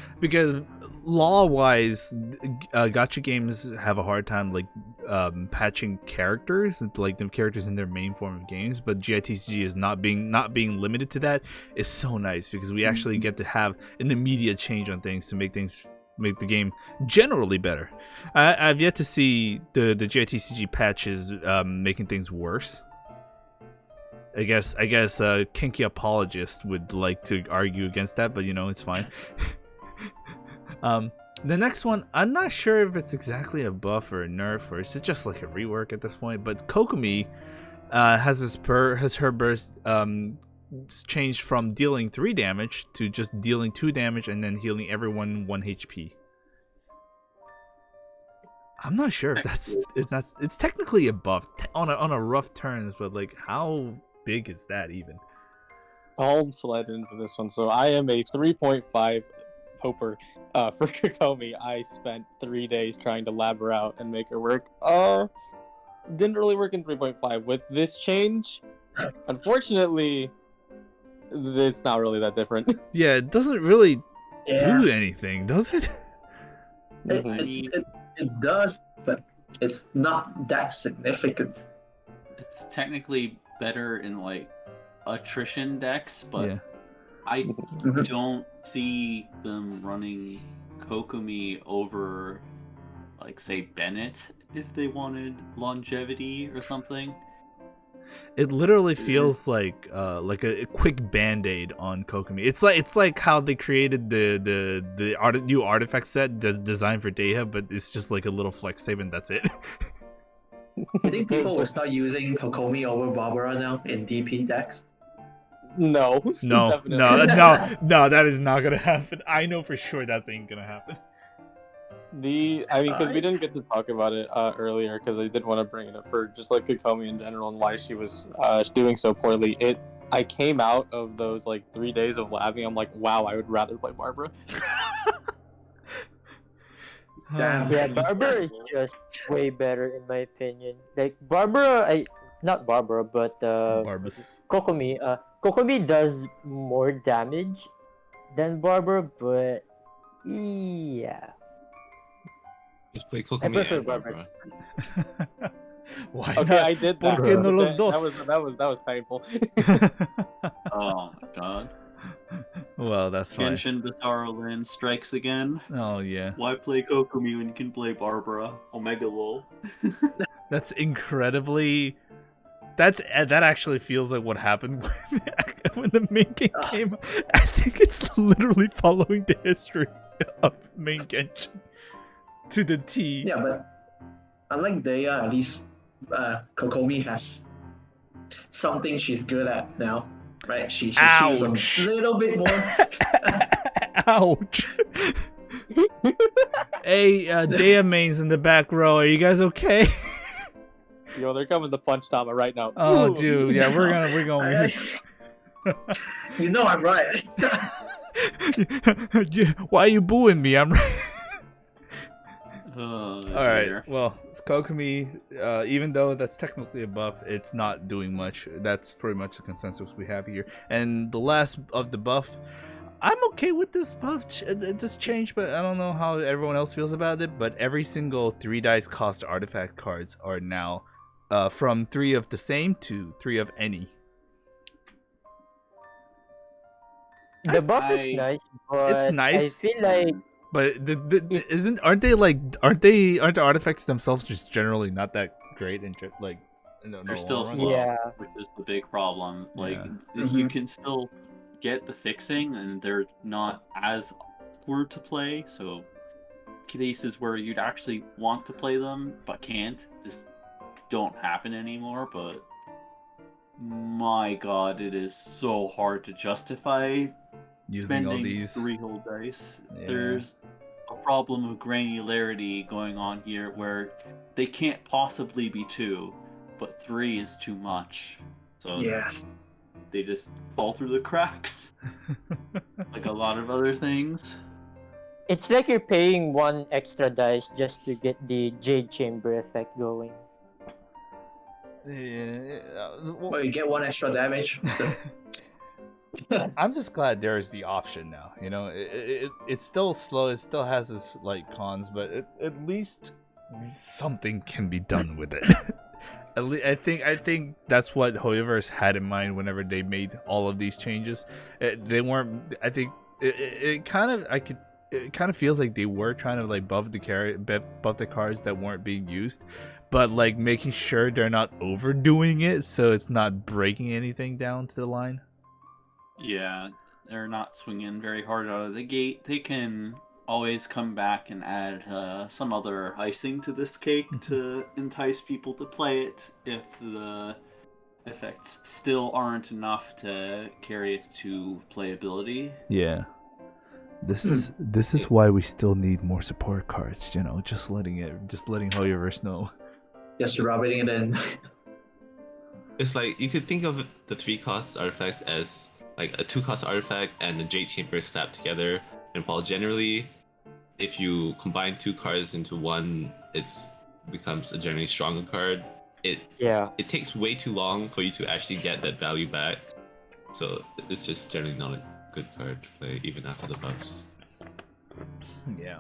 law wise, gacha games have a hard time like patching characters into like the characters in their main form of games, but GITCG is not being limited to that is so nice because we actually get to have an immediate change on things to make the game generally better. I've yet to see the GITCG patches making things worse. I guess kinky apologist would like to argue against that, but it's fine. The next one, I'm not sure if it's exactly a buff or a nerf, or is it just like a rework at this point. But Kokomi has her burst changed from dealing 3 damage to just dealing 2 damage and then healing everyone 1 HP. I'm not sure if it's technically a buff on a rough terms, but like how big is that even? I'll slide into this one. So I am a 3.5 hoper for Kokomi. I spent 3 days trying to lab her out and make her work. Didn't really work in 3.5. With this change, unfortunately, it's not really that different. Yeah, it doesn't really do anything, does it? It does, but it's not that significant. It's technically better in like attrition decks, but I don't see them running Kokomi over like say Bennett if they wanted longevity or something. It literally feels like a quick band-aid on Kokomi. It's like how they created the new artifact set designed for Deha, but it's just like a little flex save and that's it. I think people will start using Kokomi over Barbara now in DP decks. No, that is not gonna happen. I know for sure that ain't gonna happen. Because we didn't get to talk about it earlier, because I did want to bring it up for just like Kokomi in general and why she was doing so poorly. I came out of those like 3 days of labbing. I'm like, wow, I would rather play Barbara. Yeah, Barbara is just way better in my opinion. Like Barbara, not Barbara, but Barbus. Kokomi. Kokomi does more damage than Barbara, but yeah. Just play Kokomi prefer and Barbara. Why Okay, not? I did that. ¿Por qué no los dos? That was painful. Oh my god. Well, that's fine. Genshin Bizarro Land strikes again. Oh yeah. Why play Kokomi when you can play Barbara? Omega lol. That's incredibly. That actually feels like what happened when the main game came out. I think it's literally following the history of main Genshin to the T. Yeah, but unlike Deya, at least Kokomi has something she's good at now, right? She shoots a little bit more. Ouch. Hey, Deya mains in the back row. Are you guys okay? Yo, they're coming to punch Tama right now. Oh, dude, yeah, we're going. You know I'm right. Why are you booing me? I'm right. All right. Well, it's Kokomi. Even though that's technically a buff, it's not doing much. That's pretty much the consensus we have here. And the last of the buff, I'm okay with this buff, this change, but I don't know how everyone else feels about it. But every single 3 dice cost artifact cards are now from 3 of the same to 3 of any. The buff is I- nice, but It's nice. I feel like But aren't the artifacts themselves just generally not that great and like They're still long run? slow, Yeah. which is the big problem. Like Yeah. you can still get the fixing, and they're not as hard to play. So cases where you'd actually want to play them but can't just don't happen anymore. But my God, it is so hard to justify Using all spending these. 3 whole dice. Yeah. There's a problem of granularity going on here where they can't possibly be 2, but 3 is too much. So Yeah. they just fall through the cracks, like a lot of other things. it's like you're paying 1 extra dice just to get the Jade Chamber effect going. Yeah, Well, you get 1 extra damage. I'm just glad there is the option now. You know, it's still slow. It still has its like cons, but at least something can be done with it. I think that's what Hoyoverse had in mind whenever they made all of these changes. They weren't. I think it kind of feels like they were trying to like buff the cards that weren't being used, but like making sure they're not overdoing it so it's not breaking anything down to the line. Yeah, they're not swinging very hard out of the gate. They can always come back and add some other icing to this cake to entice people to play it if the effects still aren't enough to carry it to playability. Yeah. This is why we still need more support cards, you know, just letting Hoyoverse know. Just rubbing it in. It's like you could think of the 3-cost artifacts as like a 2-cost artifact and a Jade Chamber slapped together. And while generally, if you combine 2 cards into one, it becomes a generally stronger card. It takes way too long for you to actually get that value back. So it's just generally not a good card to play even after the buffs. Yeah.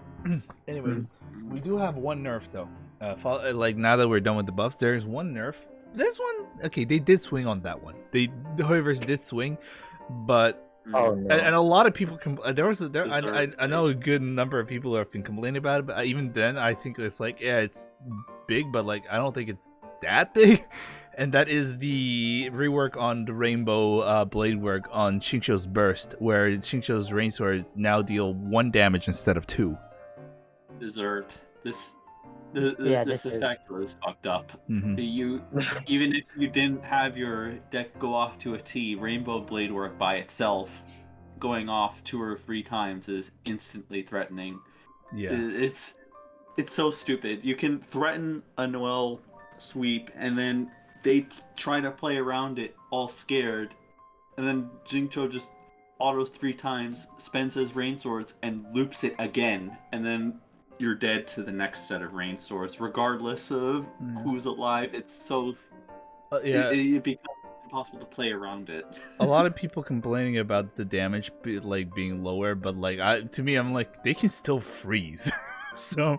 Anyways, we do have one nerf though. Like now that we're done with the buffs, there's one nerf. This one, okay, they did swing on that one. The Hoyoverse did swing, but Oh no. and a lot of people I know a good number of people have been complaining about it, but even then I think it's like, yeah, it's big, but like I don't think it's that big. And that is the rework on the rainbow blade work on Xingqiu's burst, where Xingqiu's rain swords now deal 1 damage instead of 2. Deserved. This this is- effect was fucked up. Mhm. You even if you didn't have your deck go off to a T, Rainbow Blade Work by itself going off 2 or 3 times is instantly threatening. Yeah. It's so stupid. You can threaten a Noel sweep and then they try to play around it all scared, and then Xingqiu just autos 3 times, spends his rain swords, and loops it again, and then you're dead to the next set of rain swords, regardless of who's alive. It's so it becomes impossible to play around it. A lot of people complaining about the damage being lower, but like to me, I'm like, they can still freeze. So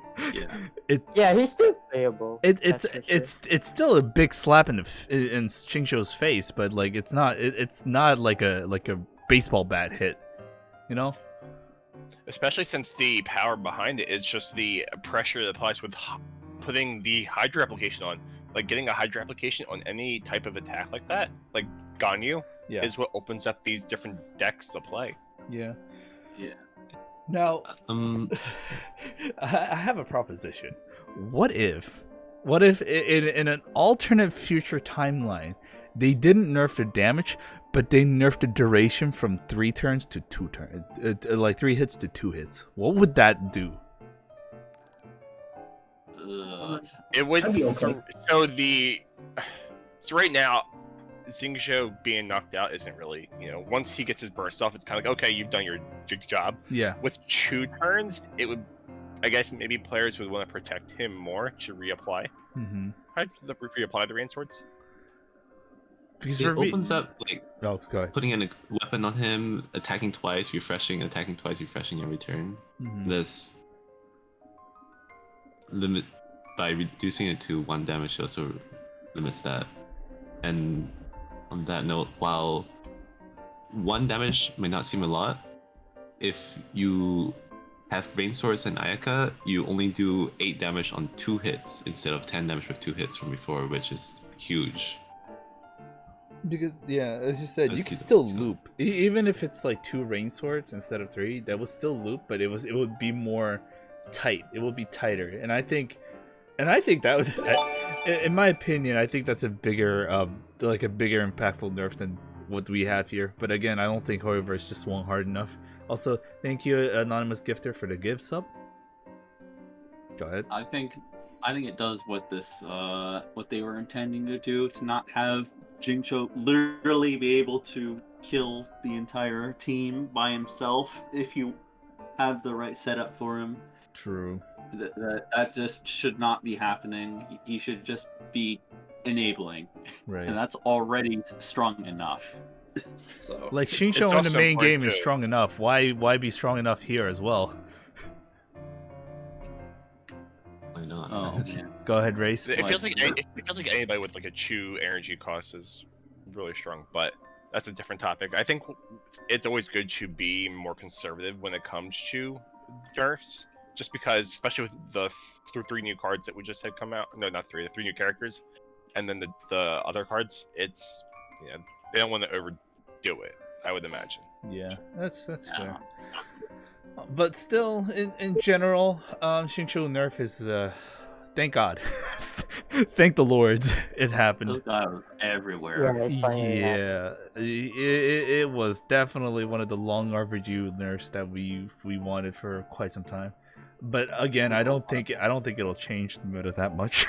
Yeah. he's still playable. it's that's for sure. it's still a big slap in Xingqiu's face, but like it's not like a baseball bat hit, you know. Especially since the power behind it is just the pressure that applies with putting the Hydra application on. Like getting a Hydra application on any type of attack like that, like Ganyu, is what opens up these different decks to play. Yeah. Yeah. Now, I have a proposition. What if in an alternate future timeline, they didn't nerf the damage, but they nerfed the duration from 3 turns to 2 turns, like 3 hits to 2 hits? What would that do? It would. That'd be okay. So right now, Xingqiu being knocked out isn't really, once he gets his burst off, it's kind of like, okay, you've done your job. Yeah. With 2 turns, it would, I guess maybe players would want to protect him more to reapply. Mm-hmm. How do you reapply the rain swords? Because It opens up like go ahead. putting in a weapon on him, attacking twice, refreshing every turn. Mhm. This limit by reducing it to 1 damage also limits that. And on that note, while 1 damage may not seem a lot. If you have Rain Swords and Ayaka, you only do 8 damage on 2 hits instead of 10 damage with 2 hits from before, which is huge. Because yeah, as you said, Let's you see can the still picture. loop. Even if it's like 2 rain swords instead of 3, that would still loop, but it would be more tight. It would be tighter, and I think that would, in my opinion, I think that's a bigger impactful nerf than what we have here. But again, I don't think, however, it's just swung hard enough. Also, thank you, Anonymous Gifter, for the give sub. Go ahead. I think it does what they were intending to do, to not have Jincho literally be able to kill the entire team by himself if you have the right setup for him. True. That just should not be happening. He should just be enabling, Right. and that's already strong enough. So Like It's Shincho in the also main important game is to- strong enough. Why be strong enough here as well? Why not? oh man. Go ahead, Race. It feels like anybody with like a Chu energy cost is really strong, but that's a different topic. I think it's always good to be more conservative when it comes to nerfs, just because, especially with the 3 new cards that we just had come out. No, not 3. The 3 new characters, and then the other cards. It's they don't want to overdo it, I would imagine. Yeah, that's Yeah. fair. But still, in general, Shincho nerf is thank God, thank the lords, it happened. Those guys are everywhere. Yeah, it's finally happened. Yeah, it was definitely one of the long overdue nerfs that we wanted for quite some time. But again, I don't think it'll change the meta that much.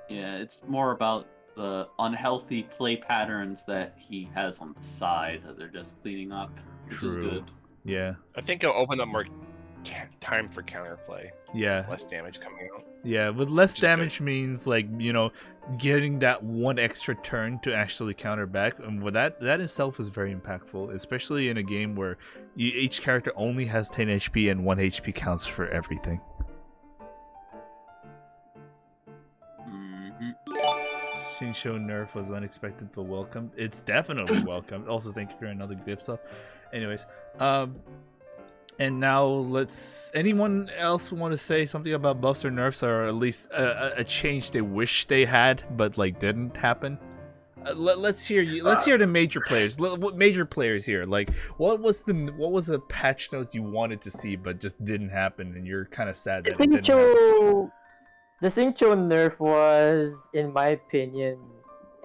Yeah, it's more about the unhealthy play patterns that he has on the side that they're just cleaning up, which True. is good. Yeah, I think it'll open up more time for counterplay, yeah. less damage coming out. Yeah, with less Which is good. damage means like, getting that one extra turn to actually counter back, and with that itself is very impactful, especially in a game where each character only has 10 HP and 1 HP counts for everything. Mhm. Shinsho nerf was unexpected but welcomed. It's definitely welcomed. Also, thank you for another gift sub. Anyways, and now anyone else want to say something about buffs or nerfs, or at least a change they wish they had but like didn't happen? Let's hear the major players. What major players here? Like, what was a patch note you wanted to see but just didn't happen, and you're kind of sad that it didn't happen? The Shincho nerf was, in my opinion,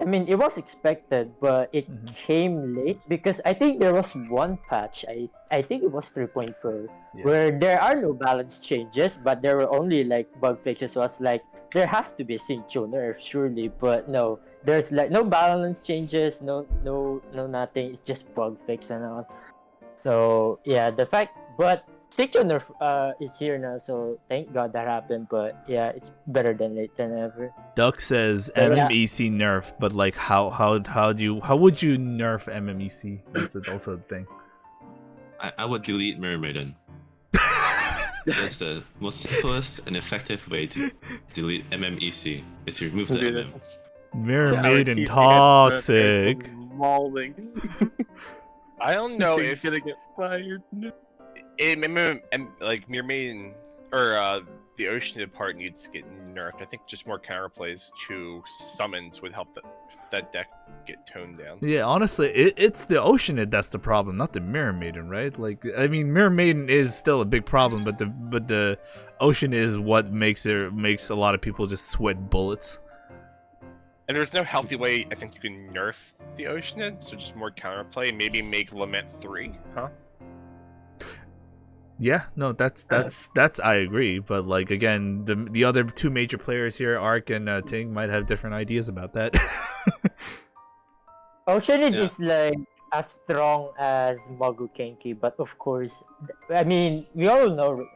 I mean, it was expected, but it Mhm. came late because I think there was one patch, I think it was 3.4, Yeah. where there are no balance changes, but there were only like bug fixes. So I was like, there has to be a Shincho nerf, surely, but no, there's like no balance changes, no nothing. It's just bug fix and all. So yeah, but Shincho nerf is here now, so thank God that happened. But yeah, it's better than late than ever. Duck says Yeah. MMEC nerf, but like how would you nerf MMEC? That's also the thing. I would delete Mirror Maiden. That's the most simplest and effective way to delete MMEC, is to remove the MM. Mirror Yeah, Maiden he's gonna get toxic. mauling. I don't know He's if gonna get fired. like Mirror Maiden or the Oceanid part needs to get nerfed. I think just more counterplays to summons would help that deck get toned down. Yeah, honestly, it's the Oceanid that's the problem, not the Mirror Maiden, right? Like, I mean, Mirror Maiden is still a big problem, but the Oceanid is what makes a lot of people just sweat bullets. And there's no healthy way I think you can nerf the Oceanid, so just more counterplay. Maybe make Lament 3, huh? Yeah, no, that's I agree, but like again, the other 2 major players here, Ark and Ting, might have different ideas about that. Oceanid Yeah. is like as strong as Magu Kenki, but of course, I mean, we all know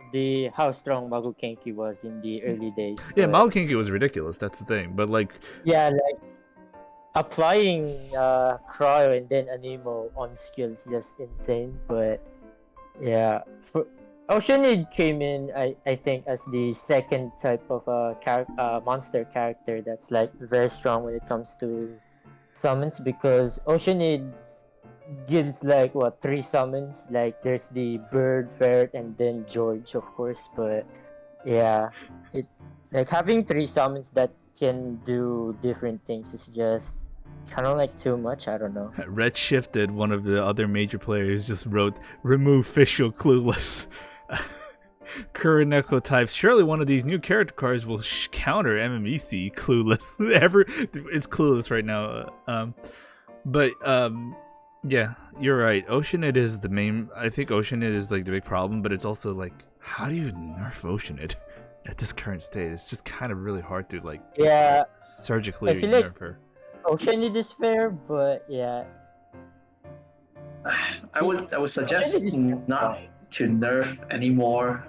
how strong Magu Kenki was in the early days. Yeah, but- Mao Kinky was ridiculous. That's the thing, but like, Yeah, like applying cryo and then anemo on skills just insane. But yeah, Oceanid came in, I think, as the second type of monster character that's like very strong when it comes to summons because Oceanid gives like what 3 summons. Like there's the bird, ferret, and then George, of course. But yeah, it like having 3 summons that can do different things is just kind of like too much. I don't know. Redshifted, one of the other major players, just wrote, "Remove Fischl Clueless." Kuroneko types, surely one of these new character cards will counter MMEC Clueless. It's Clueless right now. Yeah, you're right. Oceanid is the main. I think Oceanid is like the big problem, but it's also like, how do you nerf Oceanid at this current state? It's just kind of really hard to like Yeah, surgically I feel nerf like her. Oceanid is fair, but yeah, I would suggest not to nerf anymore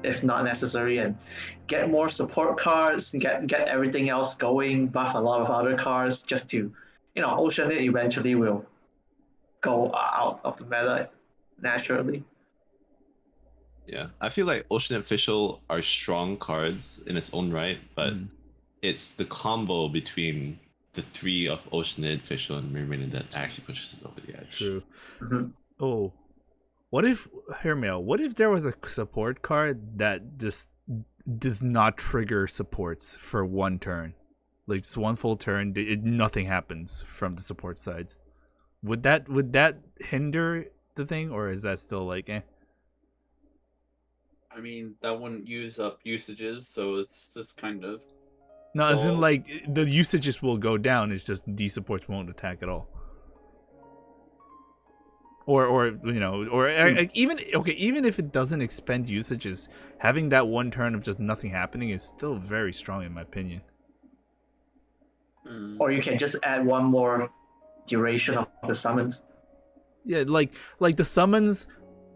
if not necessary, and get more support cards, get everything else going, buff a lot of other cards just to, Oceanid eventually will go out of the meta naturally. Yeah, I feel like Ocean and Fischl are strong cards in its own right, but it's the combo between the 3 of Oceanid, Fischl, and Mermaid that actually pushes it over the edge. True. Mm-hmm. Oh, what if, hear me out, what if there was a support card that just does not trigger supports for one turn? Like just one full turn, nothing happens from the support sides. Would that hinder the thing, or is that still like eh? I mean, that wouldn't use up usages, so it's just kind of. No, as in Well- like the usages will go down. It's just these supports won't attack at all. Or even if it doesn't expend usages, having that one turn of just nothing happening is still very strong in my opinion. Or you can just add one more duration of the summons. Yeah, like the summons,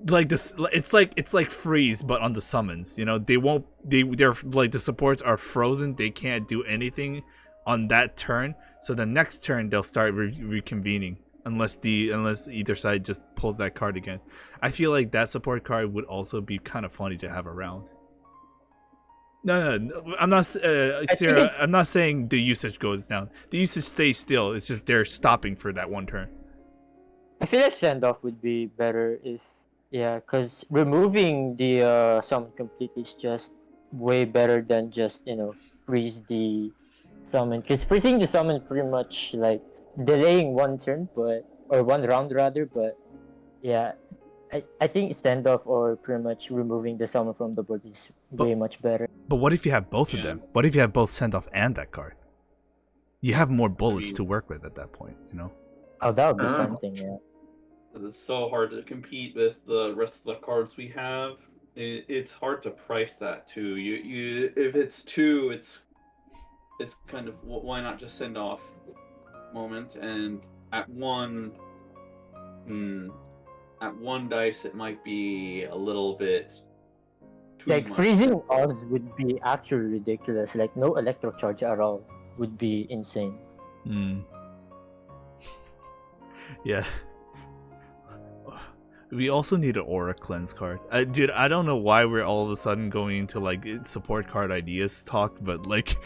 like this, it's like freeze, but on the summons. They're like the supports are frozen. They can't do anything on that turn. So the next turn they'll start reconvening unless either side just pulls that card again. I feel like that support card would also be kind of funny to have around. No, I'm not. Sarah, I'm not saying the usage goes down. The usage stays still. It's just they're stopping for that one turn. I feel like Sendoff would be better if, yeah, because removing the summon completely is just way better than just freeze the summon. Because freezing the summon pretty much like delaying one turn, or one round rather. But yeah, I think Standoff or pretty much removing the summon from the board is way much better. But what if you have both of them? What if you have both send off and that card? You have more bullets to work with at that point, Oh, that would be something, yeah. It's so hard to compete with the rest of the cards we have. It's hard to price that too. You if it's 2, it's kind of why not just send off moment, and at 1 dice it might be a little bit too Like much. freezing Oz would be actually ridiculous. Like no electro charge at all would be insane. Yeah. We also need an aura cleanse card. Dude, I don't know why we're all of a sudden going into like support card ideas talk, but like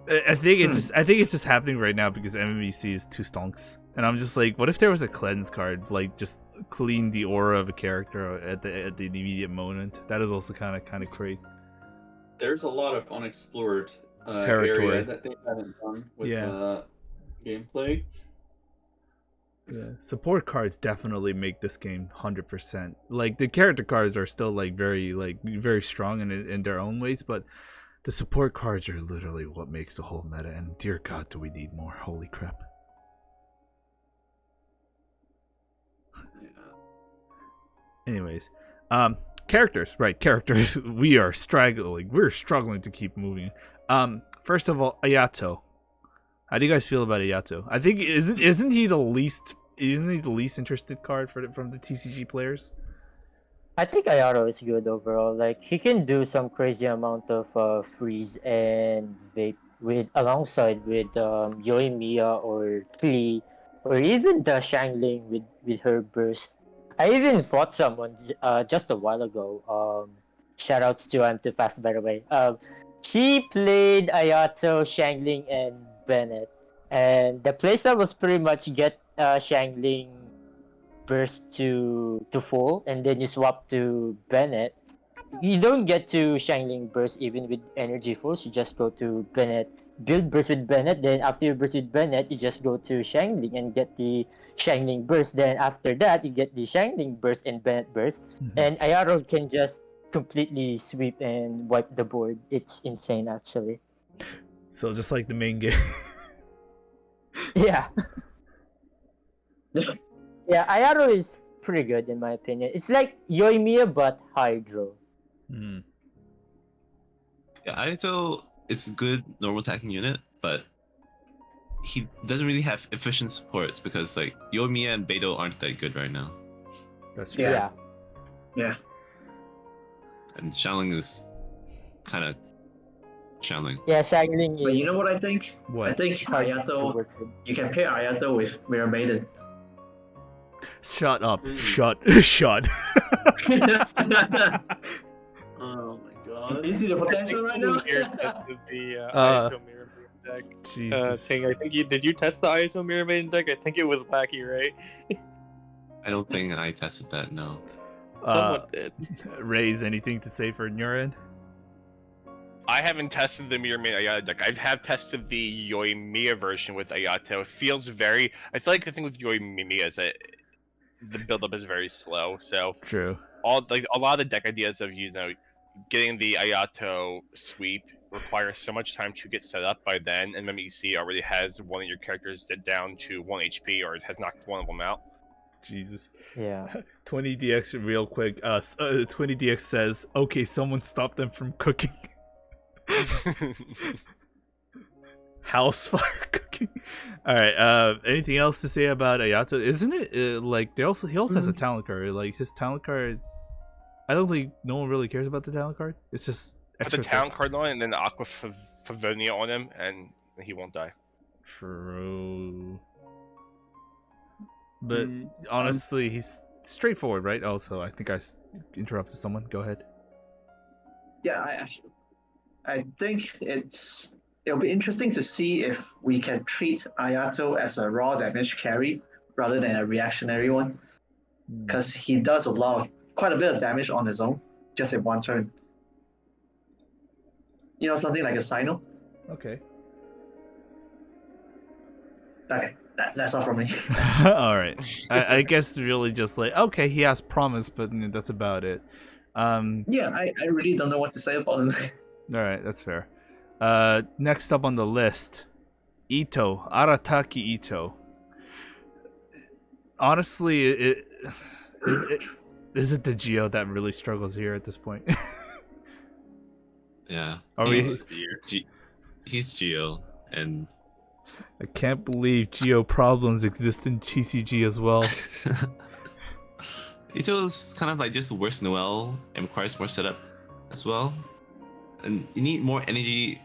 I think it's just happening right now because MMEC is too stonks. And I'm just like, what if there was a cleanse card, like just clean the aura of a character at the immediate moment? That is also kind of great. There's a lot of unexplored Territory area that they haven't done with gameplay. Yeah, support cards definitely make this game 100%. Like the character cards are still like very strong in their own ways, but the support cards are literally what makes the whole meta. And dear God, do we need more? Holy crap! Anyways, characters. We're struggling to keep moving. First of all, Ayato. How do you guys feel about Ayato? I think isn't he the least interested card from the TCG players? I think Ayato is good overall. Like he can do some crazy amount of freeze and vape alongside with Yoimiya or Klee, or even the Shangling with her burst. I even fought someone just a while ago. Shoutouts to I'm Too Fast, by the way. He played Ayato, Shangling, and Bennett, And the playstyle was pretty much get Shangling burst to full, and then you swap to Bennett. You don't get to Shangling burst even with energy force. You just go to Bennett, build burst with Bennett. Then after you burst with Bennett, you just go to Shangling and get the Shangling burst. Then after that, you get the Shangling burst and Bennett burst. And Ayaro can just completely sweep and wipe the board. It's insane, actually. So just like the main game. Yeah. Yeah, Ayaro is pretty good in my opinion. It's like Yoimiya but Hydro. Mhm. Yeah, Ayato, it's a good normal attacking unit, but he doesn't really have efficient supports because like Yoimiya and Beidou aren't that good right now. That's true. Yeah. Yeah. And Xiangling is kind of Xiangling. Yeah, Shangling is But you know what I think? What? I think hard to Ayato, work with. you can pair Ayato with Mirror Maiden. Shut up. Mm. Shut. Oh my god. You see the potential right now? Here tested the Uh, Ayato Mirror Maiden deck. Jesus. Ting, I think did you test the Ayato Mirror Maiden deck? I think it was wacky, right? I don't think I tested that, no. Someone did. Raise anything to say for your end? I haven't tested the Mirror Maiden Ayato deck. I have tested the Yoimiya version with Ayato. It feels very. I feel like the thing with Yoimiya is that the buildup is very slow. So True. a lot of the deck ideas of getting the Ayato sweep requires so much time to get set up by then, and MMEC already has one of your characters down to 1 HP or it has knocked one of them out. Jesus. Yeah. 20DX real quick. 20DX says, okay, someone stop them from cooking. House fire cooking. All right. Anything else to say about Ayato? Isn't it like he also has a talent card? Like his talent cards. I don't think no one really cares about the talent card. It's just Put extra the talent card on it and then the Aqua Favonia on him, and he won't die. True. But Mm, honestly, he's straightforward, right? Also, I think I interrupted someone. Go ahead. Yeah, I think it'll be interesting to see if we can treat Ayato as a raw damage carry rather than a reactionary one, because he does quite a bit of damage on his own, just in one turn. You know, something like a Sino. Okay. Okay, that's all from me. All right. I guess really just like okay, he has promise, but that's about it. Yeah, I really don't know what to say about him. All right, that's fair. Next up on the list, Ito, Arataki Ito. Honestly, is it the Geo that really struggles here at this point? Yeah. Are we? He's Geo, and I can't believe Geo problems exist in TCG as well. Ito's kind of like just worse Noel and requires more setup as well. And you need more energy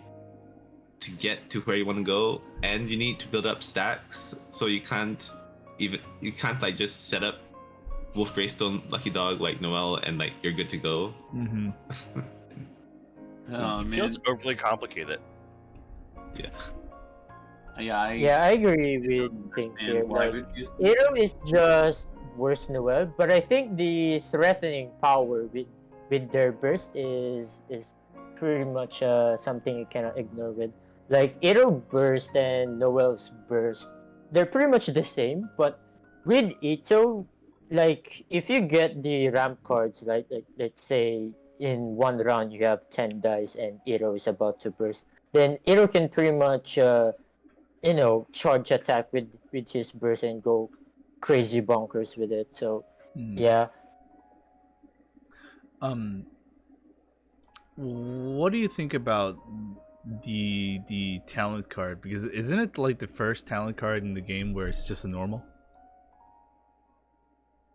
to get to where you want to go, and you need to build up stacks, so you can't like just set up Wolf Greystone, Lucky Dog like Noel and like you're good to go. Mm-hmm. Oh, It man. feels overly complicated. Yeah. Yeah, I agree with Ting understand here. why Like, would use Iro is just worse Noel, but I think the threatening power with their burst is pretty much something you cannot ignore with. Like Iro burst and Noel's burst, they're pretty much the same, but with Ito, like if you get the ramp cards, right? Like let's say in one round you have 10 dice and Iro is about to burst, then Iro can pretty much charge attack with his burst and go crazy bonkers with it. So yeah. What do you think about the talent card? Because isn't it like the first talent card in the game where it's just a normal?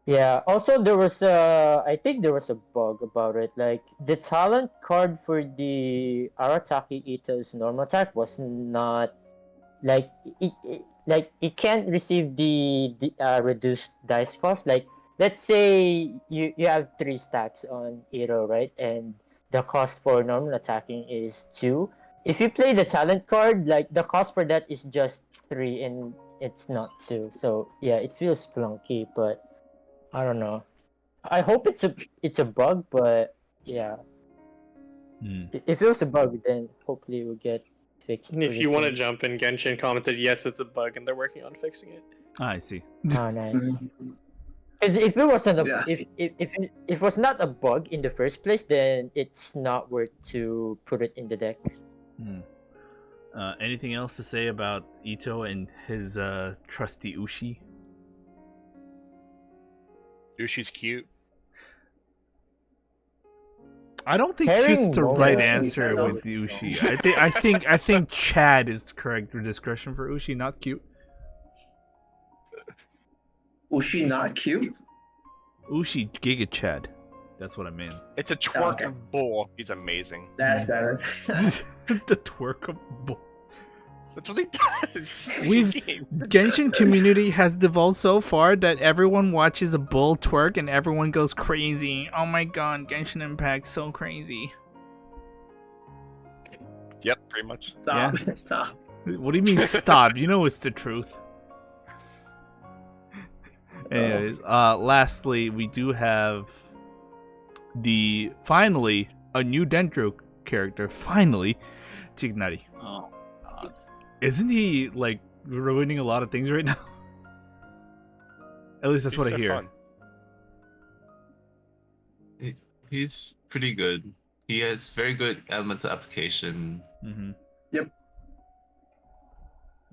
Yeah. Also, I think there was a bug about it. Like the talent card for the Arataki Ito's normal attack was not like it can't receive the reduced dice cost. Like let's say you have 3 stacks on Ito, right? And the cost for normal attacking is 2. if you play the talent card, like the cost for that is just 3 and it's not 2. So yeah, it feels clunky, but I don't know. I hope it's a bug, but yeah, if it was a bug, then hopefully it will get fixed. If pretty you want to soon. jump in, Genshin commented, yes, it's a bug and they're working on fixing it. I see. Oh, nice. Mhm. Because if it wasn't a, Yeah. if it was not a bug in the first place, then it's not worth to put it in the deck. Anything else to say about Ito and his trusty Ushi? Yoshi's cute. I don't think Herring cute's the Momo right is answer so with Ushi. I think Chad is the correct discretion for Ushi, not cute. Ushi not cute? Ushi Giga Chad. That's what I mean. It's a twerk Okay. bull. He's amazing. That's better. The twerkable. That's what he does. Genshin community has devolved so far that everyone watches a bull twerk and everyone goes crazy. Oh my god, Genshin Impact so crazy. Yep, pretty much. Stop. Stop. What do you mean stop? You know it's the truth. Anyways, lastly, we do have finally a new Dendro character. Finally, Tignari. Oh, God. Isn't he like ruining a lot of things right now? At least that's what I He's so hear. fun. He's pretty good. He has very good elemental application. Mm-hmm.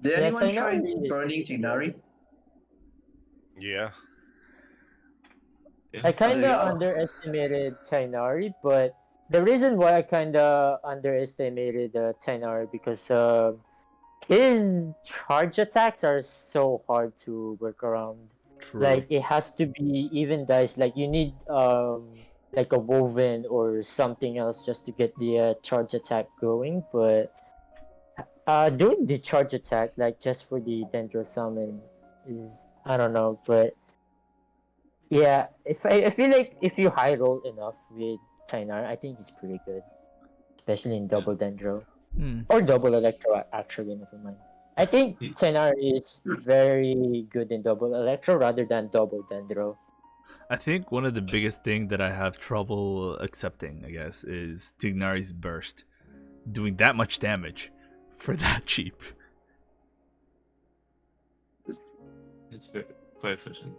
Did Yeah, anyone try Tignari is burning pretty Tignari? Yeah. Yeah. I kind There you of go. underestimated Tainari, but the reason why I kind of underestimated Tainari because his charge attacks are so hard to work around. True. Like it has to be even dice. Like you need like a woven or something else just to get the charge attack going. But doing the charge attack like just for the Dendro summon is I don't know, but yeah, I feel like if you high roll enough with Tainar, I think he's pretty good, especially in double Dendro Hmm. or double Electro. Actually, never mind. I think He- Tainar is very good in double Electro rather than double Dendro. I think one of the biggest thing that I have trouble accepting, I guess, is Tignari's burst. Doing that much damage for that cheap. It's very quite efficient,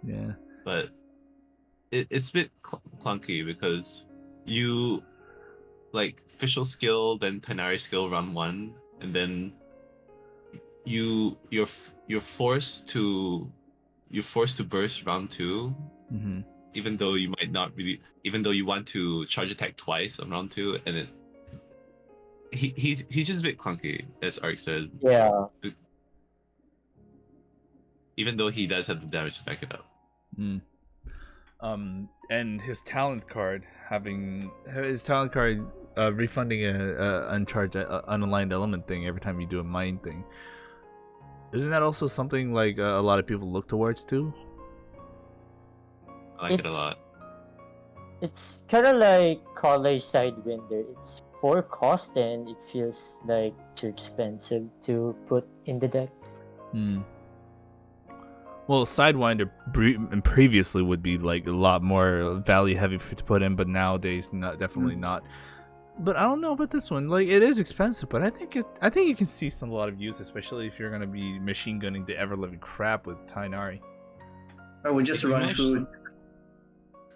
Yeah. but it's a bit clunky because you like official skill, then Tanari skill run 1, and then you're forced to burst round 2, Mm-hmm. even though you might not really, even though you want to charge attack twice on round 2, and he's just a bit clunky, as Ark said, Yeah, even though he does have the damage to back it up. And his talent card refunding a uncharged unaligned element thing every time you do a mind thing. Isn't that also something like a lot of people look towards too? I like it a lot. it's kind of like College Sidewinder. It's 4 cost and it feels like too expensive to put in the deck. Well, Sidewinder previously would be like a lot more value heavy to put in, but nowadays definitely not. But I don't know about this one. Like it is expensive, but I think you can see a lot of use, especially if you're gonna be machine gunning the ever living crap with Tainari. Or we just If you run manage- through.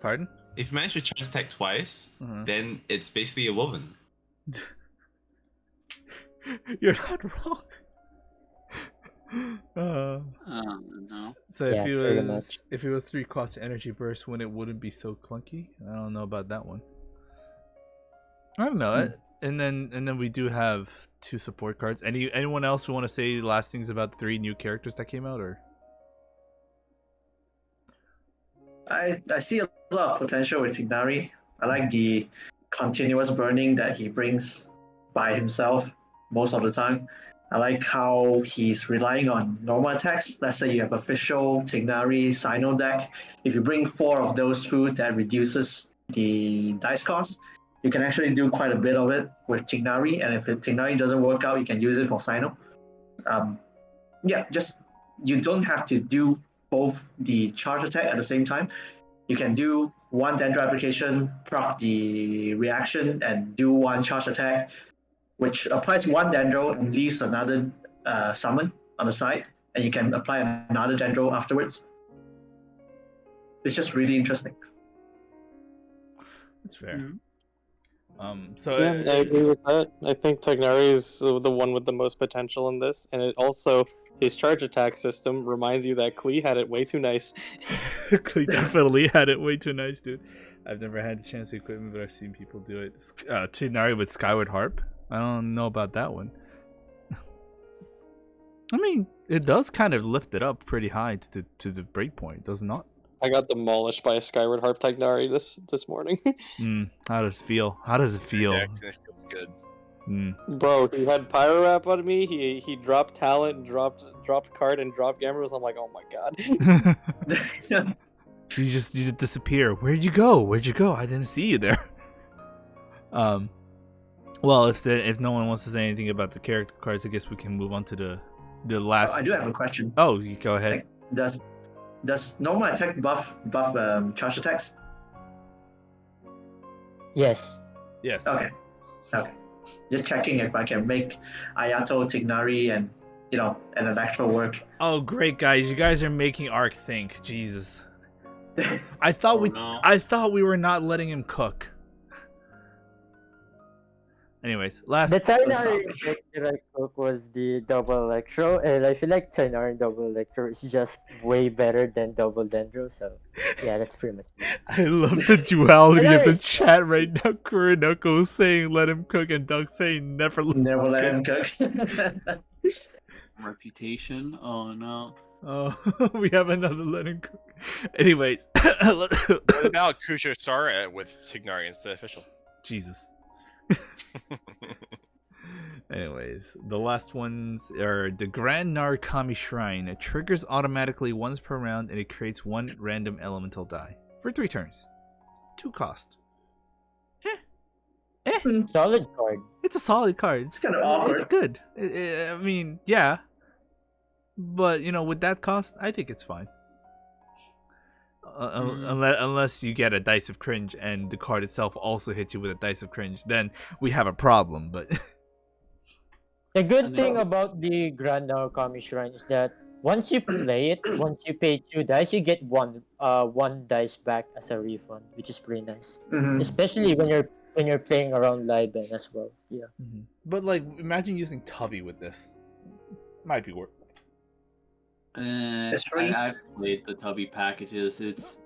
Pardon? If you manage to charge attack twice, Uh-huh. then it's basically a woven. You're not wrong. No. So Yeah, pretty much. if it was 3 cost energy burst, when it wouldn't be so clunky. I don't know about that one. I don't know. And then we do have 2 support cards. Anyone else who want to say last things about the 3 new characters that came out, or? I see a lot of potential with Tignari. I like the continuous burning that he brings by himself most of the time. I like how he's relying on normal attacks. Let's say you have official Tignari Sino deck. If you bring 4 of those through, that reduces the dice cost. You can actually do quite a bit of it with Tignari, and if Tignari doesn't work out, you can use it for Sino. Just you don't have to do both the charge attack at the same time. You can do one Dendro application, proc the reaction, and do one charge attack, which applies one Dendro and leaves another summon on the side, and you can apply another Dendro afterwards. It's just really interesting. That's fair. Yeah, I agree with that. I think Tagnari is the one with the most potential in this, and it also his charge attack system reminds you that Klee had it way too nice. Klee definitely had it way too nice, dude. I've never had the chance to equip it, but I've seen people do it. Tignari with Skyward Harp. I don't know about that one. I mean, it does kind of lift it up pretty high to the breakpoint, does it not? I got demolished by a Skyward Harp Tagnari this morning. How does it feel? How does it feel? Yeah, it feels good. Bro, he had Pyro Wrap on me. He dropped Talent, dropped Card, and dropped Gamers. I'm like, oh my god. You just disappear. Where'd you go? I didn't see you there. Well, if no one wants to say anything about the character cards, I guess we can move on to the last. I do have a question. Oh, you go ahead. Does normal attack buff charge attacks? Yes. Yes. Okay. Just checking if I can make Ayato, Tignari, and an Electro work. Oh, great, guys! You guys are making Ark think. Jesus. I thought we were not letting him cook. Anyways, last. The Tainari that I cook was the double Electro, and I feel like Tainari double Electro is just way better than double Dendro, so yeah, that's pretty much it. I love the duality of the chat right now. Kuronoko saying let him cook and Doug saying never let him cook. Reputation? Oh no. Oh, we have another let him cook. Anyways. What about Kujo-Sara with Tignari instead of official? Jesus. Anyways, the last ones are the Grand Narukami Shrine. It triggers automatically once per round and it creates one random elemental die for 3 turns. 2 cost. Solid card. It's a solid card. It's kind of awkward. It's good. I mean, yeah. But, with that cost, I think it's fine. Unless you get a Dice of Cringe and the card itself also hits you with a Dice of Cringe, then we have a problem, but... The good thing about the Grand Narukami Shrine is that once you play it, once you pay 2 dice, you get one dice back as a refund, which is pretty nice. Mm-hmm. Especially when you're playing around Liben as well. Yeah. Mm-hmm. But imagine using Tubby with this. Might be worth. I've played the Tubby packages. It's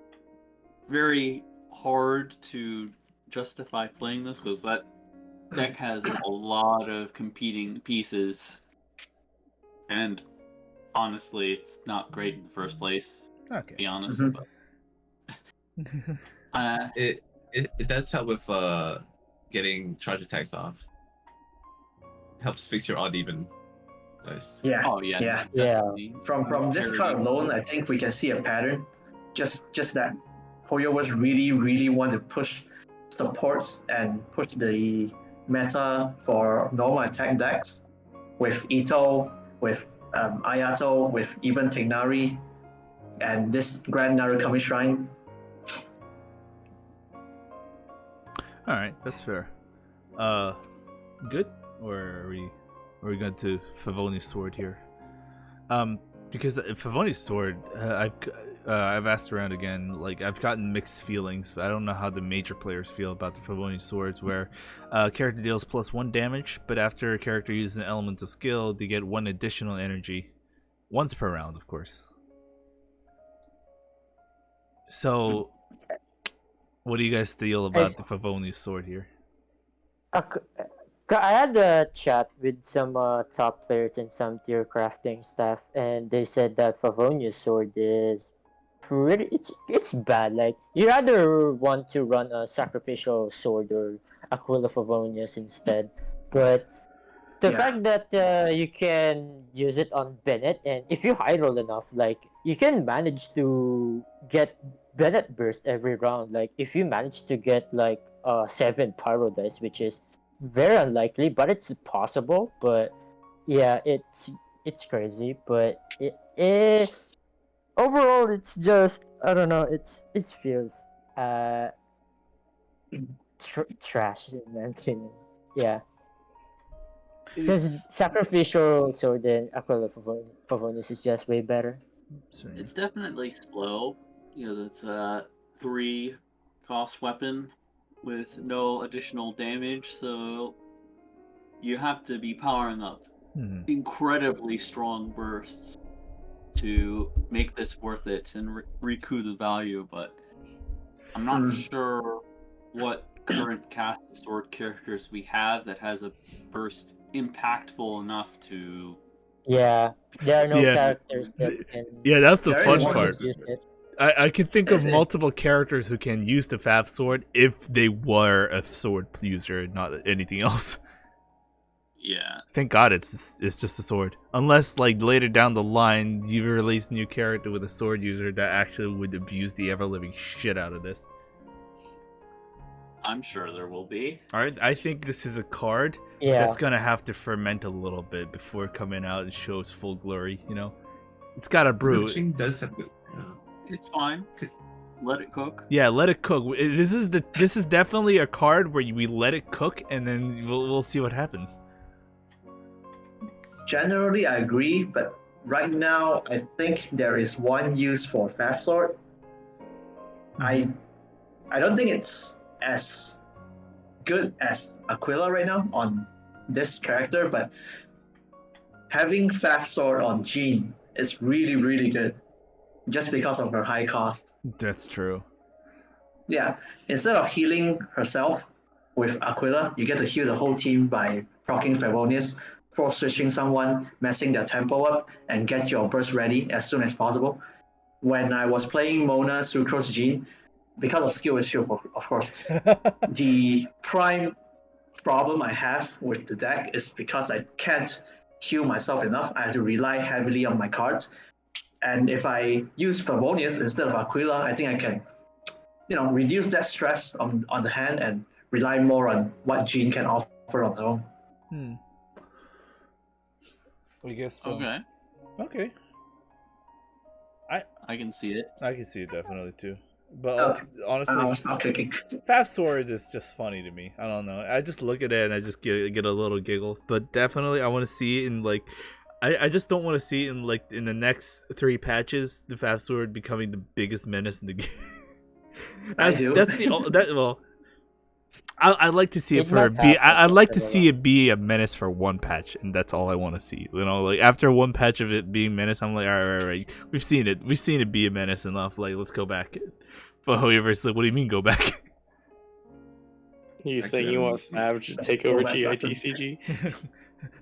very hard to justify playing this because that deck has a lot of competing pieces, and honestly, it's not great in the first place. Okay. To be honest, Mm-hmm. but It does help with getting charge attacks off. Helps fix your odd even dice. Yeah. Oh yeah. Yeah. Definitely. From this card alone, I think we can see a pattern. Just that Hoyo was really want to push supports and push the meta for normal attack decks with Ito, with Ayato, with even Tignari, and this Grand Narukami Shrine. Alright, that's fair. Good? Or are we going to Favoni's Sword here? Because Favoni's Sword, I've asked around again, I've gotten mixed feelings, but I don't know how the major players feel about the Favoni Swords, where character deals +1 damage, but after a character uses an elemental skill, they get 1 additional energy, once per round, of course. So, what do you guys feel about the Favoni Sword here? I had a chat with some top players and some tier crafting staff, and they said that Favonia's sword is pretty. It's bad. You rather want to run a sacrificial sword or Aquila Favonia's instead. But the fact that you can use it on Bennett, and if you high roll enough, you can manage to get Bennett burst every round. If you manage to get seven pyro dice, which is very unlikely, but it's possible. But yeah, it's crazy, but it overall it's just I don't know. It feels uh trash in my opinion. Yeah, because sacrificial sword and Aquila Favonius is just way better. It's definitely slow because it's a 3 cost weapon with no additional damage, so you have to be powering up incredibly strong bursts to make this worth it and recoup the value, but I'm not sure what current cast of sword characters we have that has a burst impactful enough to. Yeah, there are no Yeah. characters that can. Yeah, that's the There fun is one part. Use it. I can think of It's- multiple characters who can use the Faf sword if they were a sword user, not anything else. Yeah. Thank God it's just a sword. Unless like later down the line you release a new character with a sword user that actually would abuse the ever living shit out of this. I'm sure there will be. Alright, I think this is a card Yeah, that's gonna have to ferment a little bit before coming out and show its full glory, you know? It's gotta brew. Roaching does have the. It's fine. Let it cook. Yeah, let it cook. This is definitely a card where we let it cook and then we'll see what happens. Generally, I agree, but right now, I think there is one use for Faf Sword. I don't think it's as good as Aquila right now on this character, but having Faf Sword on Jean is really, really good, just because of her high cost. That's true. Yeah, instead of healing herself with Aquila, you get to heal the whole team by proccing Favonius, force switching someone, messing their tempo up, and get your burst ready as soon as possible. When I was playing Mona Sucrose Jean, because of skill issue, of course, the prime problem I have with the deck is because I can't heal myself enough. I have to rely heavily on my cards. And if I use Favonius instead of Aquila, I think I can, reduce that stress on the hand and rely more on what Jean can offer on her own. I guess so. Okay. Okay. I can see it. I can see it definitely too. But Okay. honestly, I'll stop clicking. Fast Sword is just funny to me. I don't know. I just look at it and I just get a little giggle. But definitely, I want to see it in like. I just don't want to see it in like in the next 3 patches the Fast Sword becoming the biggest menace in the game. I do. That's well. I'd like to see it It for might be. happen I'd like to after a see it be a menace for 1 patch, and that's all I want to see. Like after 1 patch of it being menace, I'm like, all right. We've seen it. We've seen it be a menace enough. Like, let's go back. But however's like, what do you mean go back? You saying you want Fab to take over GITCG?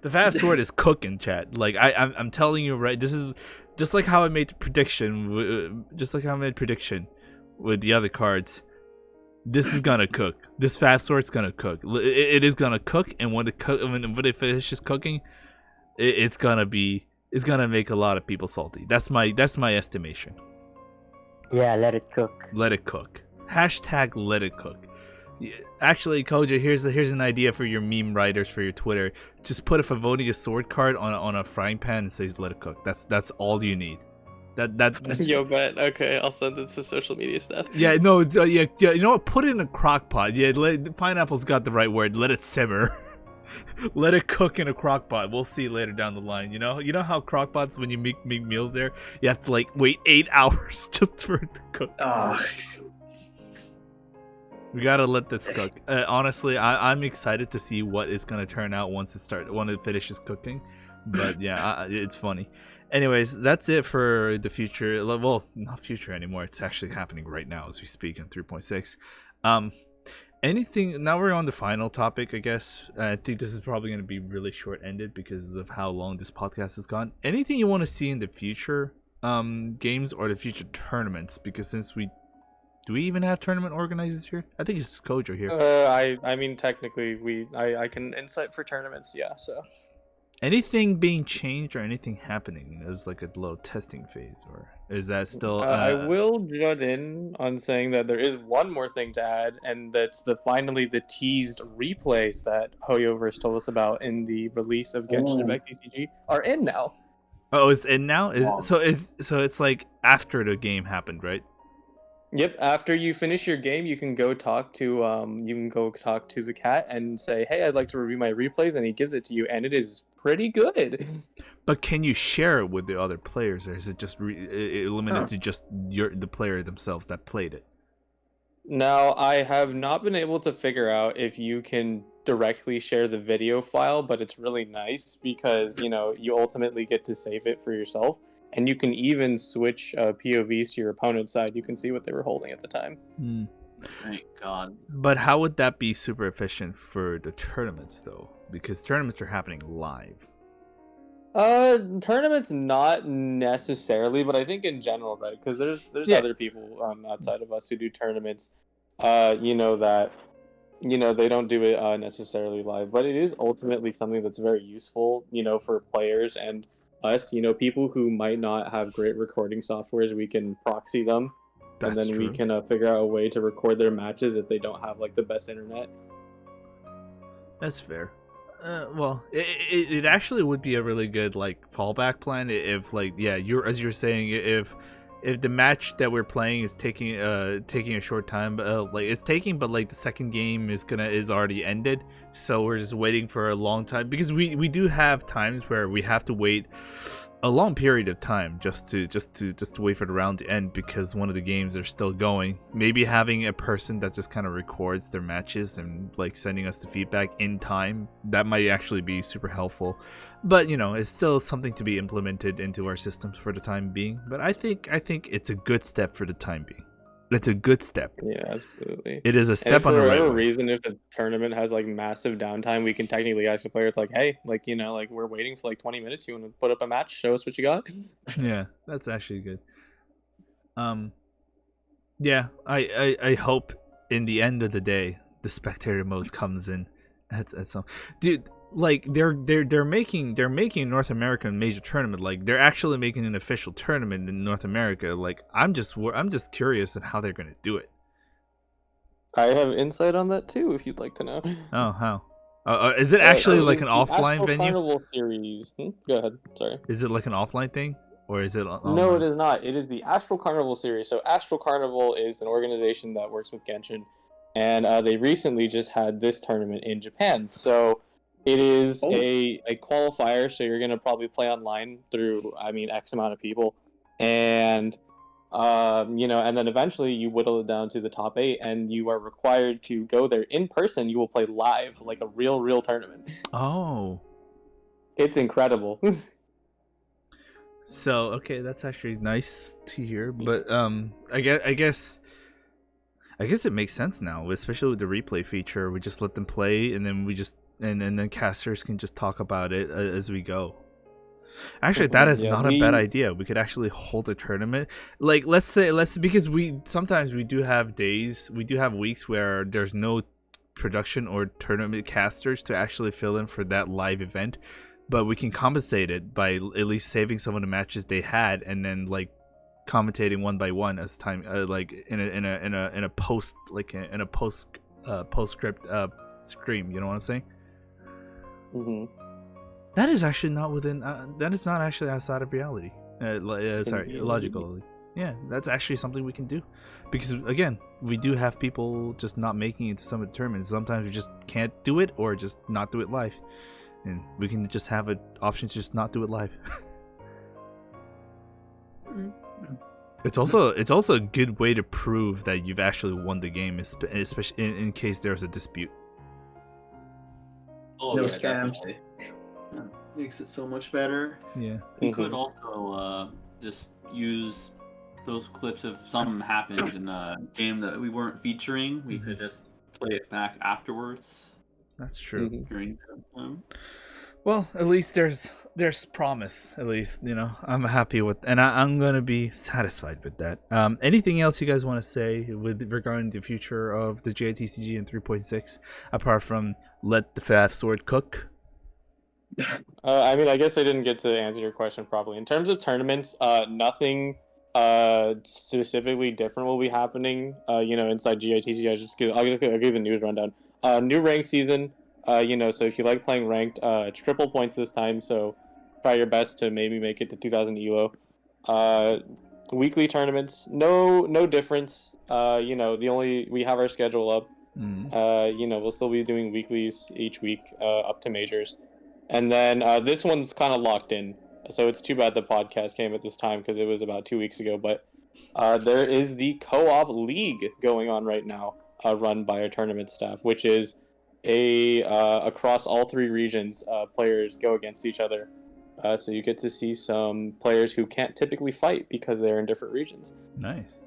The Fast Sword is cooking, chat. Like I'm telling you, right? This is just like how I made the prediction. Just like how I made prediction with the other cards. This is gonna cook. This Fast Sword's gonna cook. It is gonna cook, and when it finishes cooking, it's gonna make a lot of people salty. That's my estimation. yeah, let it cook. Let it cook. Hashtag let it cook. Yeah, actually, Koja, here's an idea for your meme writers for your Twitter. Just put a Favonius sword card on a frying pan and says let it cook. That's all you need. That Yo, bet. Okay, I'll send it to social media stuff. yeah, no, yeah. You know what? Put it in a crock pot. Yeah, Pineapple's got the right word. Let it simmer. Let it cook in a crock pot. We'll see later down the line. You know how crock pots, when you make meals there, you have to like wait 8 hours just for it to cook. We gotta let this cook. Honestly, I'm excited to see what it's gonna turn out when it finishes cooking. But yeah, it's funny. Anyways, that's it for the future. Well, not future anymore. It's actually happening right now as we speak in 3.6. Anything? Now we're on the final topic, I guess. I think this is probably going to be really short-ended because of how long this podcast has gone. Anything you want to see in the future games or the future tournaments? Because since do we even have tournament organizers here? I think it's Kojo here. I mean, technically, I can insight for tournaments, yeah. So Anything being changed or anything happening as like a little testing phase, or is that still? I will jut in on saying that there is one more thing to add, and that's finally the teased replays that Hoyoverse told us about in the release of Genshin Impact TCG are in now. Oh, it's in now. Wow. So it's like after the game happened, right? Yep. After you finish your game, you can go talk to the cat and say, "Hey, I'd like to review my replays," and he gives it to you, and it is pretty good. But can you share it with the other players, or is it just limited to just the player themselves that played it? Now, I have not been able to figure out if you can directly share the video file, but it's really nice because, you ultimately get to save it for yourself. And you can even switch POVs to your opponent's side. You can see what they were holding at the time. Thank God. But how would that be super efficient for the tournaments, though? Because tournaments are happening live. Tournaments not necessarily, but I think in general, right? Because there's other people outside of us who do tournaments. They don't do it necessarily live, but it is ultimately something that's very useful, for players and us. People who might not have great recording softwares, we can proxy them, and then we can figure out a way to record their matches if they don't have like the best internet. That's fair. Well, it actually would be a really good like fallback plan if as you're saying, if the match that we're playing is taking a short time, but the second game is already ended, so we're just waiting for a long time, because we do have times where we have to wait a long period of time just to wait for the round to end because one of the games are still going. Maybe having a person that just kind of records their matches and like sending us the feedback in time, that might actually be super helpful. But it's still something to be implemented into our systems for the time being. But I think it's a good step for the time being. It's a good step. Yeah, absolutely. It is a step on the right way. For whatever reason, if a tournament has like massive downtime, we can technically ask the player, it's like, hey, we're waiting for like 20 minutes. You want to put up a match? Show us what you got. Yeah, that's actually good. Yeah, I hope in the end of the day the spectator mode comes in. That's some dude. Like they're making North American major tournament. Like they're actually making an official tournament in North America. Like I'm just curious on how they're gonna do it. I have insight on that too, if you'd like to know. Oh, how? Is it actually like an offline venue? Carnival series. Go ahead. Sorry. Is it like an offline thing, or is it? Online? No, it is not. It is the Astral Carnival series. So Astral Carnival is an organization that works with Genshin, and they recently just had this tournament in Japan. So it is a qualifier. So you're gonna probably play online through X amount of people, and and then eventually you whittle it down to the top 8, and you are required to go there in person. You will play live, like a real tournament. Oh, it's incredible. So okay, that's actually nice to hear. But I guess it makes sense now, especially with the replay feature. We just let them play, and then we just and then casters can just talk about it as we go. Actually, that is not a bad idea. We could actually hold a tournament. Like because we sometimes do have weeks where there's no production or tournament casters to actually fill in for that live event, but we can compensate it by at least saving some of the matches they had and then like commentating one by one as time like in a postscript stream. You know what I'm saying? Mm-hmm. That is actually not within. That is not actually outside of reality. Logical. Yeah, that's actually something we can do, because again, we do have people just not making it to some of the tournaments. Sometimes we just can't do it, or just not do it live, and we can just have an option to just not do it live. It's also a good way to prove that you've actually won the game, especially in case there's a dispute. Oh, No yeah, scams. definitely. Makes it so much better. Yeah. We could also just use those clips if something happened in a game that we weren't featuring. We could just play it back afterwards. That's true. During the time. Well, at least there's promise. At least I'm happy with, and I'm gonna be satisfied with that. Anything else you guys want to say with regarding the future of the JTCG in 3.6 apart from let the fast sword cook? I mean, I guess I didn't get to answer your question properly. In terms of tournaments, nothing specifically different will be happening. Inside GITG, I'll give the news rundown. New ranked season. So if you like playing ranked, triple points this time. So try your best to maybe make it to 2000 elo. Weekly tournaments, no difference. We have our schedule up. We'll still be doing weeklies each week up to majors. And then this one's kind of locked in. So it's too bad the podcast came at this time because it was about 2 weeks ago. But there is the co-op league going on right now, run by our tournament staff, which is across all three regions, players go against each other. So you get to see some players who can't typically fight because they're in different regions. Nice.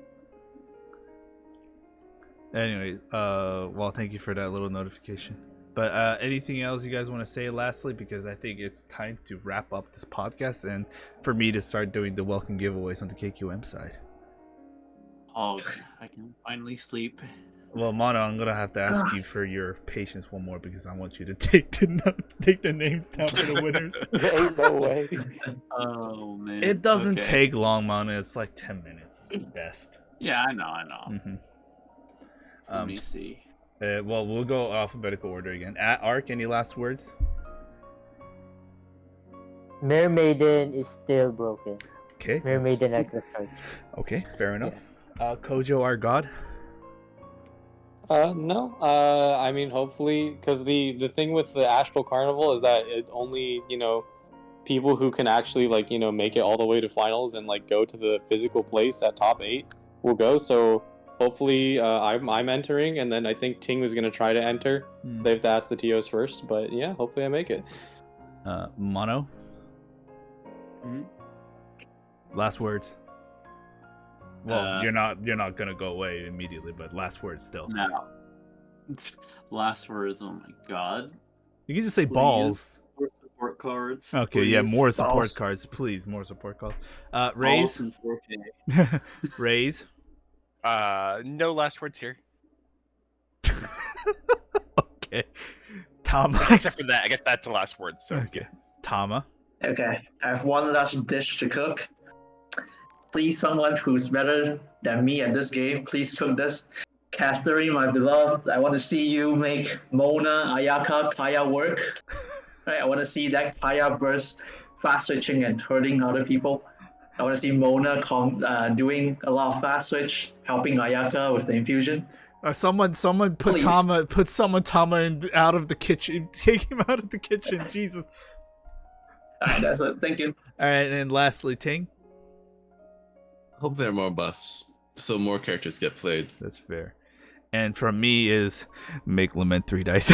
Anyway, well, thank you for that little notification. But anything else you guys want to say lastly? Because I think it's time to wrap up this podcast and for me to start doing the welcome giveaways on the KQM side. Oh, I can finally sleep. Well, Mono, I'm going to have to ask you for your patience one more because I want you to take the names down for the winners. There ain't no way. Oh, man. It doesn't Okay. take long, Mono. It's like 10 minutes at best. Yeah, I know. Mm-hmm. Let me see. Well, we'll go alphabetical order again. Ark, any last words? Mermaiden is still broken. Okay. Mermaiden Necklace Charge. Okay, fair enough. Kojo, our god. No. I mean, hopefully, because the thing with the Astral Carnival is that it only, people who can actually, make it all the way to finals and, go to the physical place at top 8 will go. So hopefully I'm entering, and then I think Ting was going to try to enter. They have to ask the TOs first, but yeah, hopefully I make it. Mono? Mhm. Last words? Well, you're not gonna go away immediately, but last words still. No. Last words, oh my god. You can just say Please. balls. More support cards. Okay, yeah, please. more support Balls. cards, please. More support cards. Balls Raise. in 4K. Raise. No last words here. Okay. Tama. Except for that, I guess that's the last word. So Okay. Tama. Okay, I have one last dish to cook. Please, someone who's better than me at this game, please cook this. Catherine, my beloved, I want to see you make Mona, Ayaka, Kaya work. Right, I want to see that Kaya burst fast switching and hurting other people. I want to see Mona doing a lot of fast switch, helping Ayaka with the infusion. Someone put Please. Tama out of the kitchen. Take him out of the kitchen. Jesus. Alright, that's it. Thank you. All right, and lastly, Ting. Hope there are more buffs, so more characters get played. That's fair. And from me is make Lament 3 dice.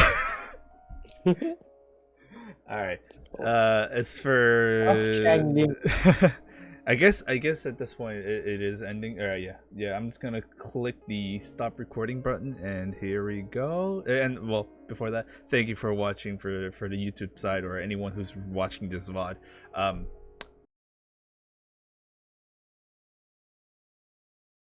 All right. As for I guess at this point it is ending. All right, yeah. I'm just gonna click the stop recording button, and here we go. And well, before that, thank you for watching for the YouTube side or anyone who's watching this VOD.